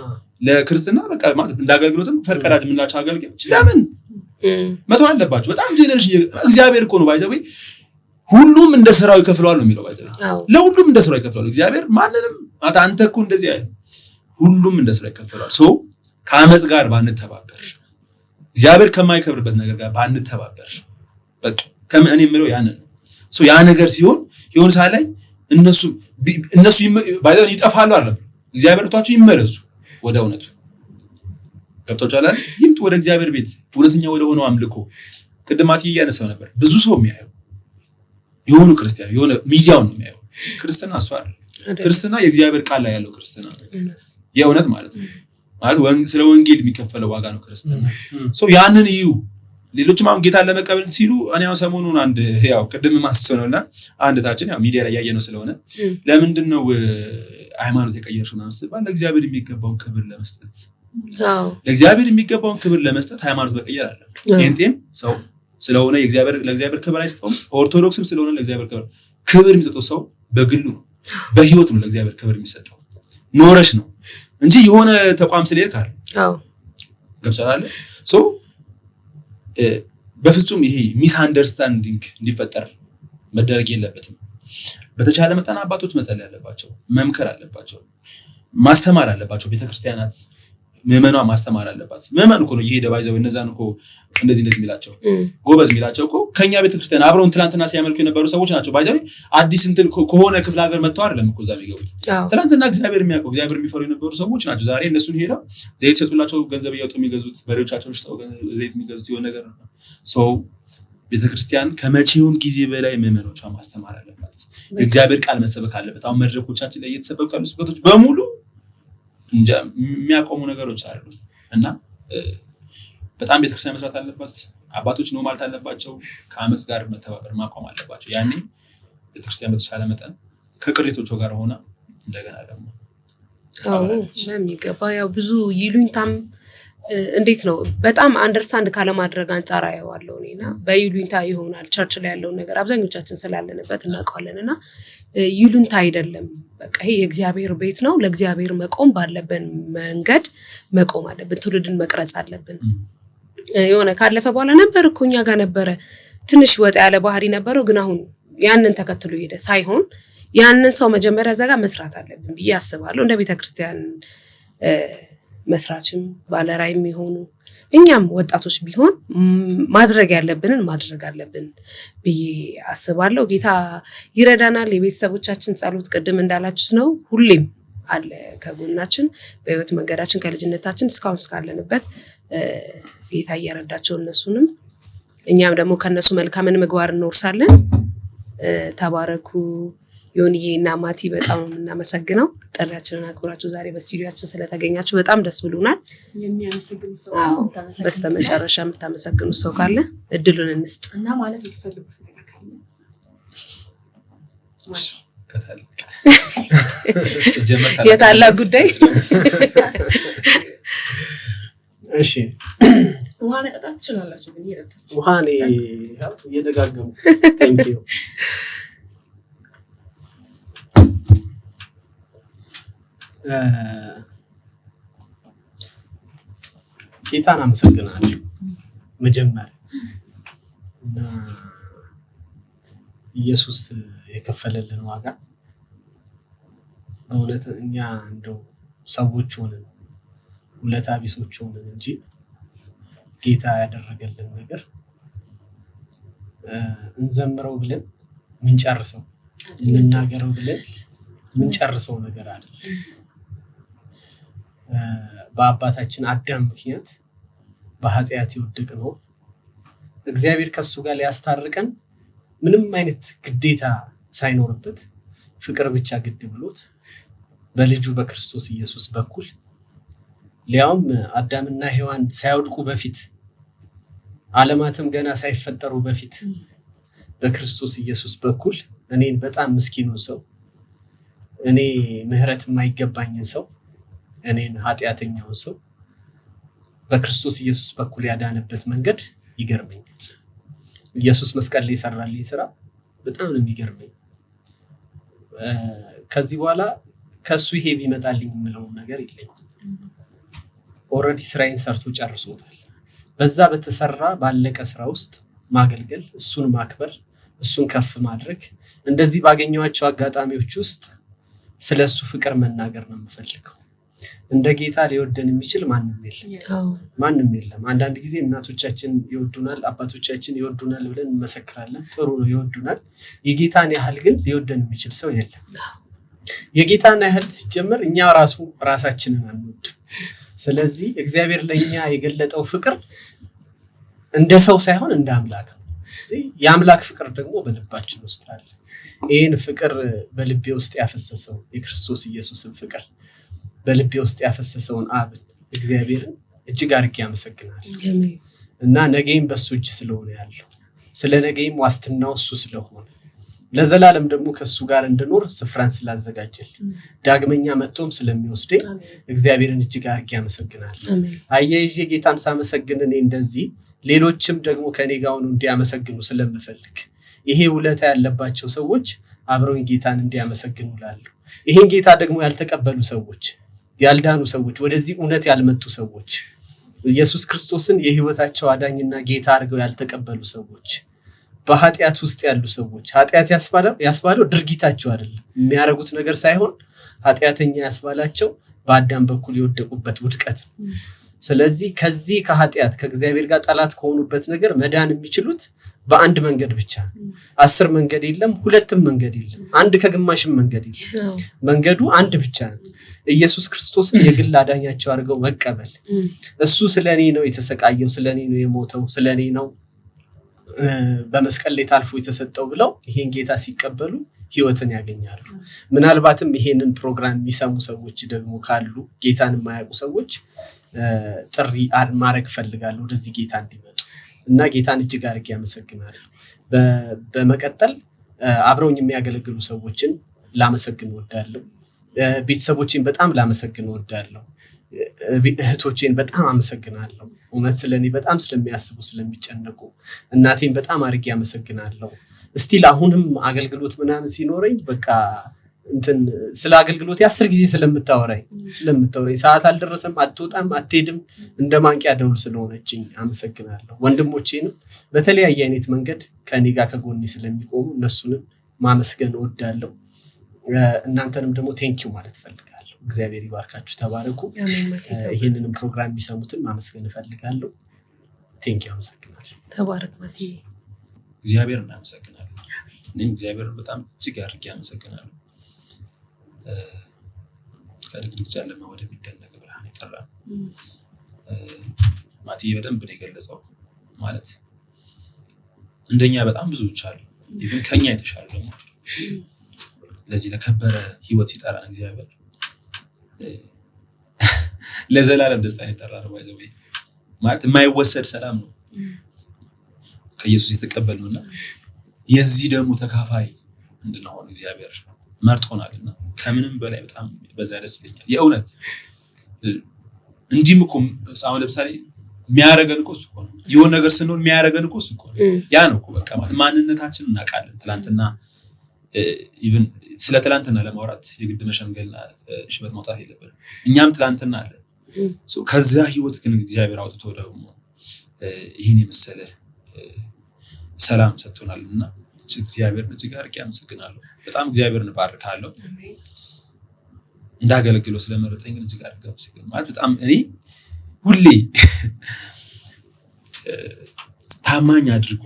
ለክርስትና በቃ ማለት እንዳገልግሎትም ፈርቀዳጅ የምንላቸው አገልጋዮች ለምን መተው አለባቸው? በጣም ጄነሬሽን እግዚአብሔር እኮ ነው ባይዘው ሁሉም እንደ ስራው ይከፍለዋል ነው የሚለው ባይዘው ለሁሉም እንደ ስራው ይከፍለዋል እግዚአብሔር። ማንንም አንተ እኮ እንደዚህ አይደል፣ ሁሉም እንደ ስራው ይከፍለዋል። ሶ ከአመጽ ጋር ባንተባበር እግዚአብሔር ከማይከብርበት ነገር ጋር ባንተባበር በቃ እኔ የምለው ያንን ነው። ሶ ያ ነገር ሲሆን የሆነ ሰዓት ላይ እነሱ ባይዘው ይጠፋሉ አይደል? እግዚአብሔር ተዋቸው ይመለሱ ወደ እውነቱ ገብቶቻል አይደል? ይምጡ ወደ እግዚአብሔር ቤት እውነተኛ ወደ ሆነው አምልኮ። ቅድማት እያነሳው ነበር ብዙ ሰው የሚያየው የሆኑ ክርስቲያን የሆነ ሚዲያውን ነው የሚያየው። ክርስትና እሱ አይደል። ክርስትና የእግዚአብሔር ቃል ላይ ያለው ክርስትና ነው የእውነት ማለት ነው። ማለት ስለ ወንጌል የሚከፈለው ዋጋ ነው ክርስትና። ያንን እዩ። ሌሎችም አሁን ጌታን ለመቀበል ሲሉ እኔ ያው ሰሞኑን አንድ ያው ቅድም ማስሰው ነውና አንድ ታችን ያው ሚዲያ ላይ ያየነው ስለሆነ ለምንድነው ሃይማኖት የቀየርሽው ነው ሲባል ለእግዚአብሔር የሚገባውን ክብር ለመስጠት ለእግዚአብሔር የሚገባውን ክብር ለመስጠት ሃይማኖት መቀየር አለ። ጴንጤም ሰው ስለሆነ ለእግዚአብሔር ክብር አይሰጠውም። ኦርቶዶክስም ስለሆነ ለእግዚአብሔር ክብር የሚሰጠው ሰው በግሉ በህይወቱ ነው ለእግዚአብሔር ክብር የሚሰጠው ኖረሽ ነው እንጂ የሆነ ተቋም ስለሄድክ አይደል። ገብቶሻል? በፍጹም ይሄ ሚስ አንደርስታንዲንግ እንዲፈጠር መደረግ የለበትም። በተቻለ መጠን አባቶች መጸለይ አለባቸው፣ መምከር አለባቸው፣ ማስተማር አለባቸው። ቤተክርስቲያናት ምዕመኗ ማስተማር አለባት። ምዕመን እኮ ነው ይሄ ደባይዘው እነዛን እኮ እንደዚህ የሚላቸው ጎበዝ የሚላቸው እኮ ከኛ ቤተክርስቲያን አብረውን ትላንትና ሲያመልኩ የነበሩ ሰዎች ናቸው። ባይዘው አዲስ እንትን ከሆነ ክፍለ ሀገር መጥተው አይደለም እኮ እዛ የሚገቡት። ትላንትና እግዚአብሔር የሚያውቀው እግዚአብሔር የሚፈሩ የነበሩ ሰዎች ናቸው። ዛሬ እነሱን ሄደው ዘይት ሰጡላቸው ገንዘብ እያወጡ የሚገዙት በሬዎቻቸውን ሽጠው ዘይት የሚገዙት የሆነ ነገር ነው። ሰው ቤተክርስቲያን ከመቼውም ጊዜ በላይ ምዕመኖቿ ማስተማር አለባት። የእግዚአብሔር ቃል መሰበክ አለበት። አሁን መድረኮቻችን ላይ እየተሰበኩ ያሉ ስብከቶች በሙሉ እንጃ የሚያቆሙ ነገሮች አሉ እና በጣም ቤተክርስቲያን መስራት አለባት። አባቶች ነው ማለት አለባቸው። ከአመጽ ጋር መተባበር ማቆም አለባቸው። ያኔ ቤተክርስቲያን በተሻለ መጠን ከቅሪቶቿ ጋር ሆና እንደገና ደግሞ በሚገባ ያው ብዙ ይሉኝታም እንዴት ነው በጣም አንደርስታንድ ካለማድረግ አንጻር አየዋለሁ እኔና በይሉኝታ ይሆናል ቸርች ላይ ያለውን ነገር አብዛኞቻችን ስላለንበት እናውቀዋለንና ይሉኝታ አይደለም። በቃ ይሄ የእግዚአብሔር ቤት ነው። ለእግዚአብሔር መቆም ባለብን መንገድ መቆም አለብን። ትውልድን መቅረጽ አለብን። የሆነ ካለፈ በኋላ ነበር እኮ እኛ ጋር ነበረ ትንሽ ወጣ ያለ ባህሪ ነበረው፣ ግን አሁን ያንን ተከትሎ ሄደ ሳይሆን ያንን ሰው መጀመሪያ ዘጋ መስራት አለብን ብዬ አስባለሁ። እንደ ቤተክርስቲያን መስራችም ባለራዕይም የሆኑ እኛም ወጣቶች ቢሆን ማድረግ ያለብንን ማድረግ አለብን ብዬ አስባለሁ። ጌታ ይረዳናል። የቤተሰቦቻችን ጸሎት ቅድም እንዳላችሁት ነው ሁሌም አለ ከጎናችን በህይወት መንገዳችን ከልጅነታችን እስካሁን እስካለንበት ጌታ እየረዳቸው እነሱንም እኛም ደግሞ ከነሱ መልካምን ምግባር እንወርሳለን። ተባረኩ። ዮኒዬ እና ማቲ በጣም እናመሰግነው። ጥሪያችንን አክብራችሁ ዛሬ በስቱዲዮአችን ስለተገኛችሁ በጣም ደስ ብሎናል። የሚያመሰግን ሰው በስተመጨረሻ የምታመሰግኑ ሰው ካለ እድሉን እንስጥ እና ማለት የምትፈልጉት ነገር ካለ የታላቅ ጉዳይ እሺ ውሃ መጠጣት ትችላላችሁ። ግን ይረዳችሁ ውሃ እኔ እየደጋገሙ ቴንኪዩ ጌታን አመሰግናለሁ መጀመሪያ እና ኢየሱስ የከፈለልን ዋጋ በእውነት እኛ እንደው ሰዎች ሆነን ውለታ ቢሶች ሆነን እንጂ ጌታ ያደረገልን ነገር እንዘምረው ብለን ምንጨርሰው እንናገረው ብለን ምንጨርሰው ነገር አይደለም። በአባታችን አዳም ምክንያት በኃጢአት የወደቅነው እግዚአብሔር ከሱ ጋር ሊያስታርቀን ምንም አይነት ግዴታ ሳይኖርበት ፍቅር ብቻ ግድ ብሎት በልጁ በክርስቶስ ኢየሱስ በኩል ሊያውም አዳምና ሔዋን ሳይወድቁ በፊት ዓለማትም ገና ሳይፈጠሩ በፊት በክርስቶስ ኢየሱስ በኩል እኔን በጣም ምስኪኑን ሰው እኔ ምህረት የማይገባኝን ሰው እኔን ኃጢአተኛውን ሰው በክርስቶስ ኢየሱስ በኩል ያዳነበት መንገድ ይገርመኛል። ኢየሱስ መስቀል ላይ ሰራልኝ ስራ በጣም ነው የሚገርመኝ። ከዚህ በኋላ ከሱ ይሄ ቢመጣልኝ የምለው ነገር የለኝም። ኦሬዲ ስራዬን ሰርቶ ጨርሶታል። በዛ በተሰራ ባለቀ ስራ ውስጥ ማገልገል፣ እሱን ማክበር፣ እሱን ከፍ ማድረግ፣ እንደዚህ ባገኘዋቸው አጋጣሚዎች ውስጥ ስለሱ ፍቅር መናገር ነው የምፈልገው። እንደ ጌታ ሊወደን የሚችል ማንም የለም። አንዳንድ ጊዜ እናቶቻችን ይወዱናል፣ አባቶቻችን ይወዱናል ብለን እንመሰክራለን። ጥሩ ነው ይወዱናል። የጌታን ያህል ግን ሊወደን የሚችል ሰው የለም። የጌታን ያህል ሲጀመር እኛ ራሳችንን አንወድም። ስለዚህ እግዚአብሔር ለኛ የገለጠው ፍቅር እንደ ሰው ሳይሆን እንደ አምላክ ነው። ስለዚህ የአምላክ ፍቅር ደግሞ በልባችን ውስጥ አለ። ይህን ፍቅር በልቤ ውስጥ ያፈሰሰው የክርስቶስ ኢየሱስን ፍቅር በልቤ ውስጥ ያፈሰሰውን አብን እግዚአብሔርን እጅግ አድርጌ አመሰግናለሁ እና ነገይም በሱ እጅ ስለሆነ ያለው ስለ ነገይም ዋስትናው እሱ ስለሆነ ለዘላለም ደግሞ ከሱ ጋር እንድኖር ስፍራን ስላዘጋጀል ዳግመኛ መጥቶም ስለሚወስደኝ እግዚአብሔርን እጅግ አድርጌ አመሰግናለሁ። አያይዤ ጌታን ሳመሰግን እኔ እንደዚህ ሌሎችም ደግሞ ከኔ ጋር ሆነው እንዲያመሰግኑ ስለምፈልግ ይሄ ውለታ ያለባቸው ሰዎች አብረውኝ ጌታን እንዲያመሰግኑ እላለሁ። ይሄን ጌታ ደግሞ ያልተቀበሉ ሰዎች፣ ያልዳኑ ሰዎች፣ ወደዚህ እውነት ያልመጡ ሰዎች፣ ኢየሱስ ክርስቶስን የህይወታቸው አዳኝና ጌታ አድርገው ያልተቀበሉ ሰዎች፣ በኃጢአት ውስጥ ያሉ ሰዎች ኃጢአት ያስባለው ድርጊታቸው አይደለም የሚያረጉት ነገር ሳይሆን ኃጢአተኛ ያስባላቸው በአዳም በኩል የወደቁበት ውድቀት ነው። ስለዚህ ከዚህ ከኃጢአት ከእግዚአብሔር ጋር ጠላት ከሆኑበት ነገር መዳን የሚችሉት በአንድ መንገድ ብቻ ነው። 10 መንገድ የለም፣ 2 መንገድ የለም፣ አንድ ከግማሽም መንገድ የለም። መንገዱ አንድ ብቻ ነው። ኢየሱስ ክርስቶስን የግል አዳኛቸው አድርገው መቀበል። እሱ ስለኔ ነው የተሰቃየው፣ ስለኔ ነው የሞተው፣ ስለኔ ነው በመስቀል ላይ ታልፎ የተሰጠው ብለው ይሄን ጌታ ሲቀበሉ ህይወትን ያገኛሉ። ምናልባትም ይሄንን ፕሮግራም የሚሰሙ ሰዎች ደግሞ ካሉ ጌታን የማያውቁ ሰዎች ጥሪ ማድረግ ፈልጋለሁ ወደዚህ ጌታ እንዲመጡ እና ጌታን እጅግ አድርጌ አመሰግናለሁ። በመቀጠል አብረውኝ የሚያገለግሉ ሰዎችን ላመሰግን እወዳለሁ። ቤተሰቦቼን በጣም ላመሰግን እወዳለሁ። እህቶቼን በጣም አመሰግናለሁ። እውነት ስለኔ በጣም ስለሚያስቡ ስለሚጨነቁ እናቴን በጣም አድርጌ አመሰግናለሁ። እስቲል አሁንም አገልግሎት ምናምን ሲኖረኝ በቃ ስለ አገልግሎት 10 ጊዜ ስለምታወራኝ ሰዓት አልደረሰም አትወጣም አትሄድም እንደ ማንቂያ ደውል ስለሆነችኝ አመሰግናለሁ። ወንድሞቼንም በተለያየ አይነት መንገድ ከኔ ጋር ከጎኔ ስለሚቆሙ እነሱንም ማመስገን እወዳለሁ። እናንተንም ደግሞ ቴንኪው ማለት ፈልጋለሁ። እግዚአብሔር ይባርካችሁ፣ ተባረኩ። ይሄንንም ፕሮግራም የሚሰሙትን ማመስገን እፈልጋለሁ። ቴንኪው፣ አመሰግናለሁ። ተባረክ ማቲ። እግዚአብሔር እናመሰግናለን። እኔም እግዚአብሔርን በጣም እጅግ አድርጌ አመሰግናለሁ። ከድቅድቅ ጨለማ ወደሚደነቅ ብርሃን የጠራን ማቲ በደንብ ነው የገለጸው። ማለት እንደኛ በጣም ብዙዎች አሉ፣ ይሄን ከኛ የተሻለ ደግሞ ለዚህ ለከበረ ህይወት ሲጠራን እግዚአብሔር ለዘላለም ደስታን የጠራን ነው። ባይዘው ማለት የማይወሰድ ሰላም ነው ከኢየሱስ የተቀበልነውና የዚህ ደግሞ ተካፋይ እንድንሆን እግዚአብሔር መርጦናልና ከምንም በላይ በጣም በዛ ደስ ይለኛል። የእውነት እንዲህም እኮ ሳይሆን ለምሳሌ የሚያረጋን እኮ እሱ እኮ ነው። የሆነ ነገር ስንሆን የሚያረጋን እኮ እሱ እኮ ነው። ያ ነው እኮ በቃ ማለት ማንነታችንን እናውቃለን። ትላንትና ኢቭን ስለ ትላንትና ለማውራት የግድ መሸምገልና ሽበት ማውጣት የለብንም። እኛም ትላንትና አለ ከዛ ህይወት ግን እግዚአብሔር አውጥቶ ደግሞ ይሄን የመሰለ ሰላም ሰጥቶናልና እግዚአብሔርን እጅግ አድርጌ አመሰግናለሁ። በጣም እግዚአብሔርን ባርካለሁ። እንዳገለግለው ስለመረጠኝ ግን እጅግ አድርጌ አመሰግናለሁ። ማለት በጣም እኔ ሁሌ ታማኝ አድርጎ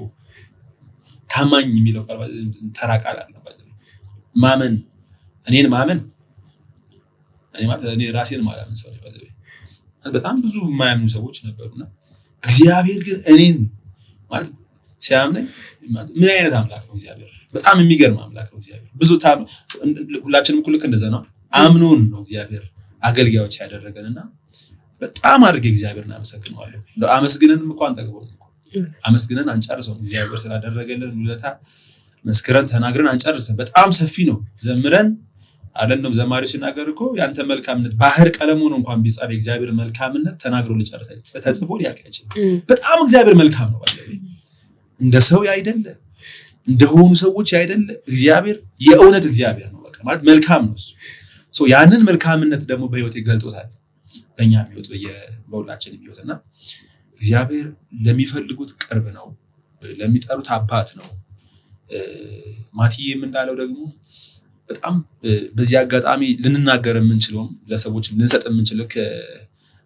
ታማኝ የሚለው ቃል ተራ ቃል አለ። ማመን እኔን ማመን እኔ ማለት እኔ ራሴን ማላመን ሰው ነው። በጣም ብዙ የማያምኑ ሰዎች ነበሩና እግዚአብሔር ግን እኔን ማለት ሲያምነኝ ምን አይነት አምላክ ነው እግዚአብሔር! በጣም የሚገርም አምላክ ነው እግዚአብሔር። ብዙ ሁላችንም እኮ ልክ እንደዛ ነው። አምኖን ነው እግዚአብሔር አገልጋዮች ያደረገንና በጣም አድርጌ እግዚአብሔርን አመሰግናለሁ። አመስግነንም እንኳን አንጠግበውም እኮ አመስግነን አንጨርሰውም። እግዚአብሔር ስላደረገልን ውለታ መስክረን ተናግረን አንጨርሰን። በጣም ሰፊ ነው። ዘምረን አይደለም ዘማሪው ሲናገር እኮ ያንተ መልካምነት ባህር ቀለም ሆኖ እንኳን ቢጻፍ እግዚአብሔር መልካምነት ተናግሮ ሊጨርስ ተጽፎ ሊያልቅ አይችልም። በጣም እግዚአብሔር መልካም ነው። እንደ ሰው ያይደለ እንደሆኑ ሰዎች ያይደለ እግዚአብሔር የእውነት እግዚአብሔር ነው። በቃ ማለት መልካም ነው እሱ። ያንን መልካምነት ደግሞ በህይወት ይገልጦታል። በእኛ ህይወት በሁላችንም ህይወትና እግዚአብሔር ለሚፈልጉት ቅርብ ነው፣ ለሚጠሩት አባት ነው። ማቲዬም እንዳለው ደግሞ በጣም በዚህ አጋጣሚ ልንናገር የምንችለው ለሰዎችም ልንሰጥ የምንችለው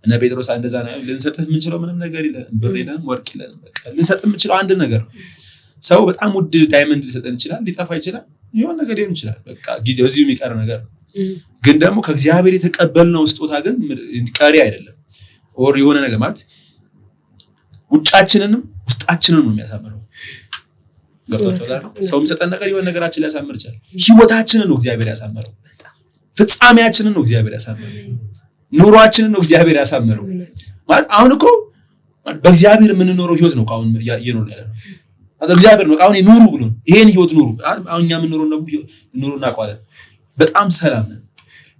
እነ ጴጥሮስ እንደዛ ነው። ልንሰጥህ የምንችለው ምንም ነገር የለም፣ ብር የለም፣ ወርቅ የለም። በቃ ልንሰጥ የምንችለው አንድ ነገር ነው። ሰው በጣም ውድ ዳይመንድ ሊሰጠን ይችላል፣ ሊጠፋ ይችላል፣ የሆነ ነገር ሊሆን ይችላል። በቃ ጊዜው እዚሁ የሚቀር ነገር ነው። ግን ደግሞ ከእግዚአብሔር የተቀበልነው ስጦታ ግን ቀሪ አይደለም። ኦር የሆነ ነገር ማለት ውጫችንንም ውስጣችንን ነው የሚያሳምረው። ገብቶታል? ሰው የሚሰጠን ነገር የሆነ ነገራችን ሊያሳምር ይችላል። ህይወታችንን ነው እግዚአብሔር ያሳምረው። ፍጻሜያችንን ነው እግዚአብሔር ያሳምረው። ኑሯችንን ነው እግዚአብሔር ያሳምረው ማለት አሁን እኮ በእግዚአብሔር የምንኖረው ህይወት ነው አሁን እየኖርን ያለነው እግዚአብሔር ነው አሁን ኑሩ ብሎ ይሄን ህይወት ኑሩ አሁን እኛ የምንኖረው ነው ኑሩና ቋለን በጣም ሰላም ነው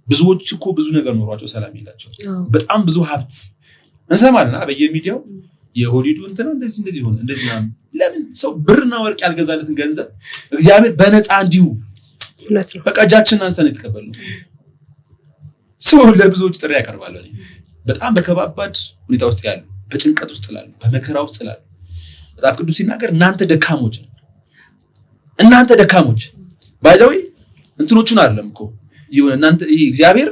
ብዙዎች እኮ ብዙ ነገር ኖሯቸው ሰላም ይላቸው በጣም ብዙ ሀብት እንሰማለን በየሚዲያው የሆሊዱ እንትና እንደዚህ ሆነ እንደዚህ ማለት ለምን ሰው ብርና ወርቅ ያልገዛለትን ገንዘብ እግዚአብሔር በነፃ እንዲሁ እውነት ነው በቃ እጃችንን አንስተን የተቀበልነው ሰው ለብዙዎች ጥሪ ያቀርባል በጣም በከባባድ ሁኔታ ውስጥ ያሉ በጭንቀት ውስጥ ያሉ በመከራ ውስጥ ያሉ መጽሐፍ ቅዱስ ሲናገር እናንተ ደካሞች ባይዘው እንትኖቹን አይደለም እኮ ይሁን እናንተ እግዚአብሔር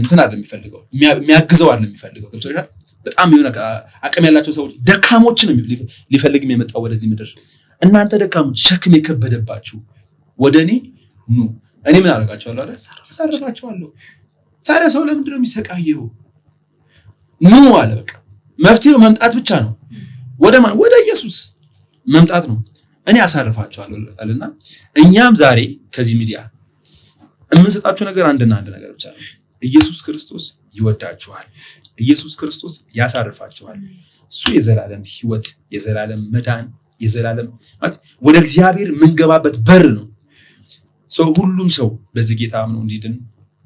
እንትን አይደለም የሚፈልገው የሚያግዘው አይደለም የሚፈልገው ገብቶሻል በጣም የሆነ አቅም ያላቸው ሰዎች ደካሞችን ሊፈልግ የመጣው ወደዚህ ምድር እናንተ ደካሞች ሸክም የከበደባችሁ ወደኔ ኑ እኔ ምን አደርጋቸዋለሁ አይደል አሳርፋቸዋለሁ ታዲያ ሰው ለምንድን ነው የሚሰቃየው ኑ አለ በቃ መፍትሄው መምጣት ብቻ ነው ወደ ኢየሱስ መምጣት ነው እኔ አሳርፋቸዋለሁ አለና እኛም ዛሬ ከዚህ ሚዲያ የምንሰጣችሁ ነገር አንድና አንድ ነገር ብቻ ነው ኢየሱስ ክርስቶስ ይወዳችኋል ኢየሱስ ክርስቶስ ያሳርፋችኋል እሱ የዘላለም ህይወት የዘላለም መዳን የዘላለም ማለት ወደ እግዚአብሔር ምንገባበት በር ነው ሁሉም ሰው በዚህ ጌታ አምኖ እንዲድን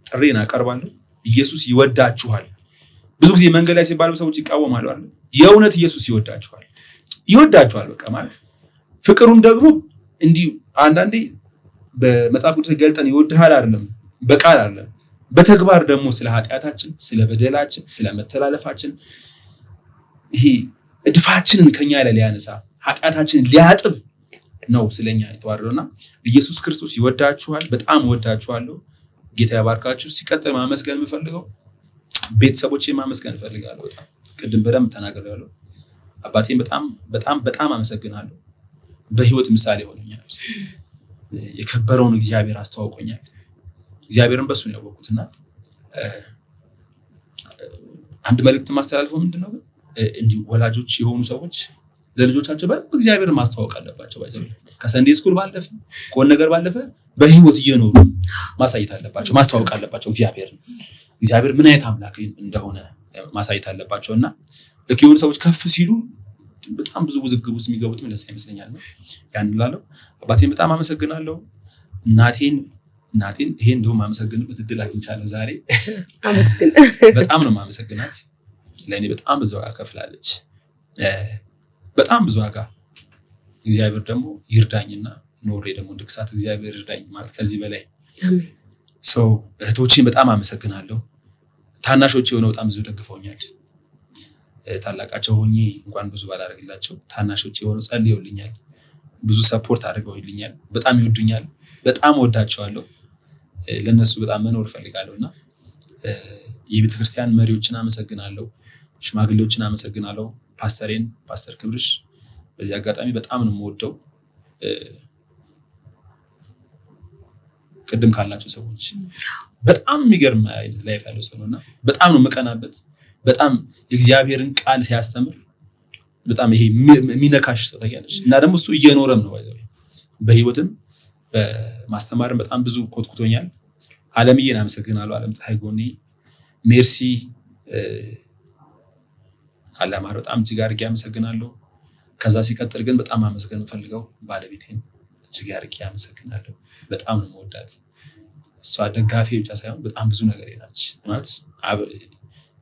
ጥሬን አቀርባለሁ ኢየሱስ ይወዳችኋል ብዙ ጊዜ መንገድ ላይ ሲባል ሰዎች ይቃወማሉ አይደል የእውነት ኢየሱስ ይወዳችኋል በቃ ማለት ፍቅሩን ደግሞ እንዲህ አንዳንዴ በመጽሐፍ ቅዱስ ገልጠን ይወድሃል አይደለም በቃል አይደለም በተግባር ደግሞ ስለ ኃጢአታችን ስለ በደላችን ስለ መተላለፋችን ይሄ እድፋችንን ከኛ ላይ ሊያነሳ ኃጢአታችንን ሊያጥብ ነው ስለኛ የተዋረደውና ኢየሱስ ክርስቶስ ይወዳችኋል በጣም ወዳችኋለሁ ጌታ ያባርካችሁ ሲቀጥል ማመስገን የምፈልገው ቤተሰቦቼን ማመስገን እፈልጋለሁ በጣም ቅድም በደንብ ተናግሬያለሁ አባቴን በጣም አመሰግናለሁ በህይወት ምሳሌ ሆኖኛል የከበረውን እግዚአብሔር አስተዋውቆኛል እግዚአብሔርን በሱ ነው ያወቅኩትና አንድ መልእክት ማስተላለፈው ምንድነው እንዲህ ወላጆች የሆኑ ሰዎች ለልጆቻቸው በደንብ እግዚአብሔርን ማስተዋወቅ አለባቸው ባይዘው ከሰንዴ ስኩል ባለፈ ኮን ነገር ባለፈ በህይወት እየኖሩ ማሳየት አለባቸው ማስተዋወቅ አለባቸው እግዚአብሔር ምን አይነት አምላክ እንደሆነ ማሳየት አለባቸውና ለክ የሆኑ ሰዎች ከፍ ሲሉ በጣም ብዙ ውዝግብ ውስጥ የሚገቡት ምን ለሳይ ይመስለኛል ነው ያን ላለው አባቴን በጣም አመሰግናለሁ እናቴን ይሄን እንደውም ማመሰግንበት እድል አግኝቻለሁ ዛሬ አመስግን በጣም ነው ማመሰግናት ለኔ በጣም ብዙ ዋጋ ከፍላለች በጣም ብዙ ዋጋ እግዚአብሔር ደግሞ ይርዳኝና ኖሬ ደግሞ እንድክሳት እግዚአብሔር ይርዳኝ ማለት ከዚህ በላይ አሜን እህቶቼን በጣም አመሰግናለሁ ታናሾቼ ሆነው በጣም ብዙ ደግፈውኛል ታላቃቸው ሆኜ እንኳን ብዙ ባላረግላቸው ታናሾቼ ሆነው ጸልየውልኛል ብዙ ሰፖርት አድርገውልኛል በጣም ይወዱኛል በጣም ወዳቸዋለሁ ለነሱ በጣም መኖር ፈልጋለሁና የቤተክርስቲያን መሪዎችን አመሰግናለሁ ሽማግሌዎችን አመሰግናለሁ ፓስተር ክብርሽ በዚህ አጋጣሚ በጣም ነው የምወደው ቅድም ካላቸው ሰዎች በጣም የሚገርም አይነት ላይፍ ያለው ሰው ነውና በጣም ነው መቀናበት በጣም የእግዚአብሔርን ቃል ሲያስተምር በጣም ይሄ የሚነካሽ ሰው ታያለሽ እና ደግሞ እሱ እየኖረም ነው ባይዘው በህይወትም በማስተማርም በጣም ብዙ ኮትኩቶኛል ዓለምዬን አመሰግናለሁ ዓለም ፀሐይ ጎኔ ሜርሲ አላማር በጣም እጅግ አድርጌ አመሰግናለሁ ከዛ ሲቀጥል ግን በጣም አመሰግን ፈልገው ባለቤቴን እጅግ አድርጌ አመሰግናለሁ በጣም ነው የምወዳት እሷ ደጋፊ ብቻ ሳይሆን በጣም ብዙ ነገር ይላች ማለት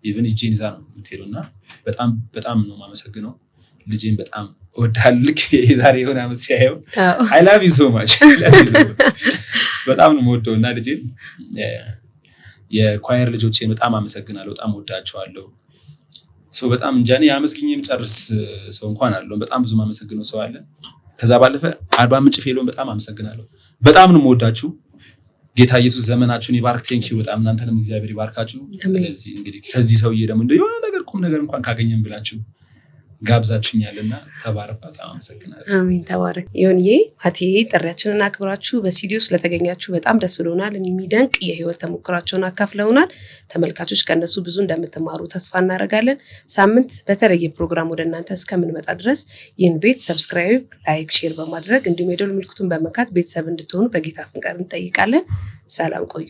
ኢቭን እጄን ይዛ ነው የምትሄዱና በጣም ነው የማመሰግነው ልጄን በጣም ወዳልክ ዛሬ የሆነ አመት ሲያየው I love you so much በጣም ነው የምወደውና ልጄን የኳየር ልጆቼን በጣም አመሰግናለሁ በጣም ወዳቸዋለሁ በጣም እንጃኔ አመስግኝም ጨርስ ሰው እንኳን አለው በጣም ብዙ ማመሰግነው ሰው አለ ከዛ ባለፈ 40 ምንጭ ፌሎን በጣም አመሰግናለሁ በጣም ነው የምወዳችሁ ጌታ ኢየሱስ ዘመናችሁን ይባርክ ቴንኪው በጣም እናንተንም እግዚአብሔር ይባርካችሁ ስለዚህ እንግዲህ ከዚህ ሰውዬ ደግሞ እንደው የሆነ ነገር ቁም ነገር እንኳን ካገኘን ብላችሁ ጋብዛችሁኛልና ተባረኩ በጣም አመሰግናለሁ አሜን ተባረክ ይሁንዬ አቲ ጥሪያችንን አክብራችሁ በስቱዲዮ ስለተገኛችሁ በጣም ደስ ብሎናል የሚደንቅ የህይወት ተሞክራቸውን አካፍለውናል ተመልካቾች ከነሱ ብዙ እንደምትማሩ ተስፋ እናደርጋለን ሳምንት በተለየ ፕሮግራም ወደ እናንተ እስከምንመጣ ድረስ ይህን ቤት ሰብስክራይብ ላይክ ሼር በማድረግ እንዲሁም የደወል ምልክቱን በመንካት ቤተሰብ እንድትሆኑ በጌታ ፍቅር እንጠይቃለን ሰላም ቆዩ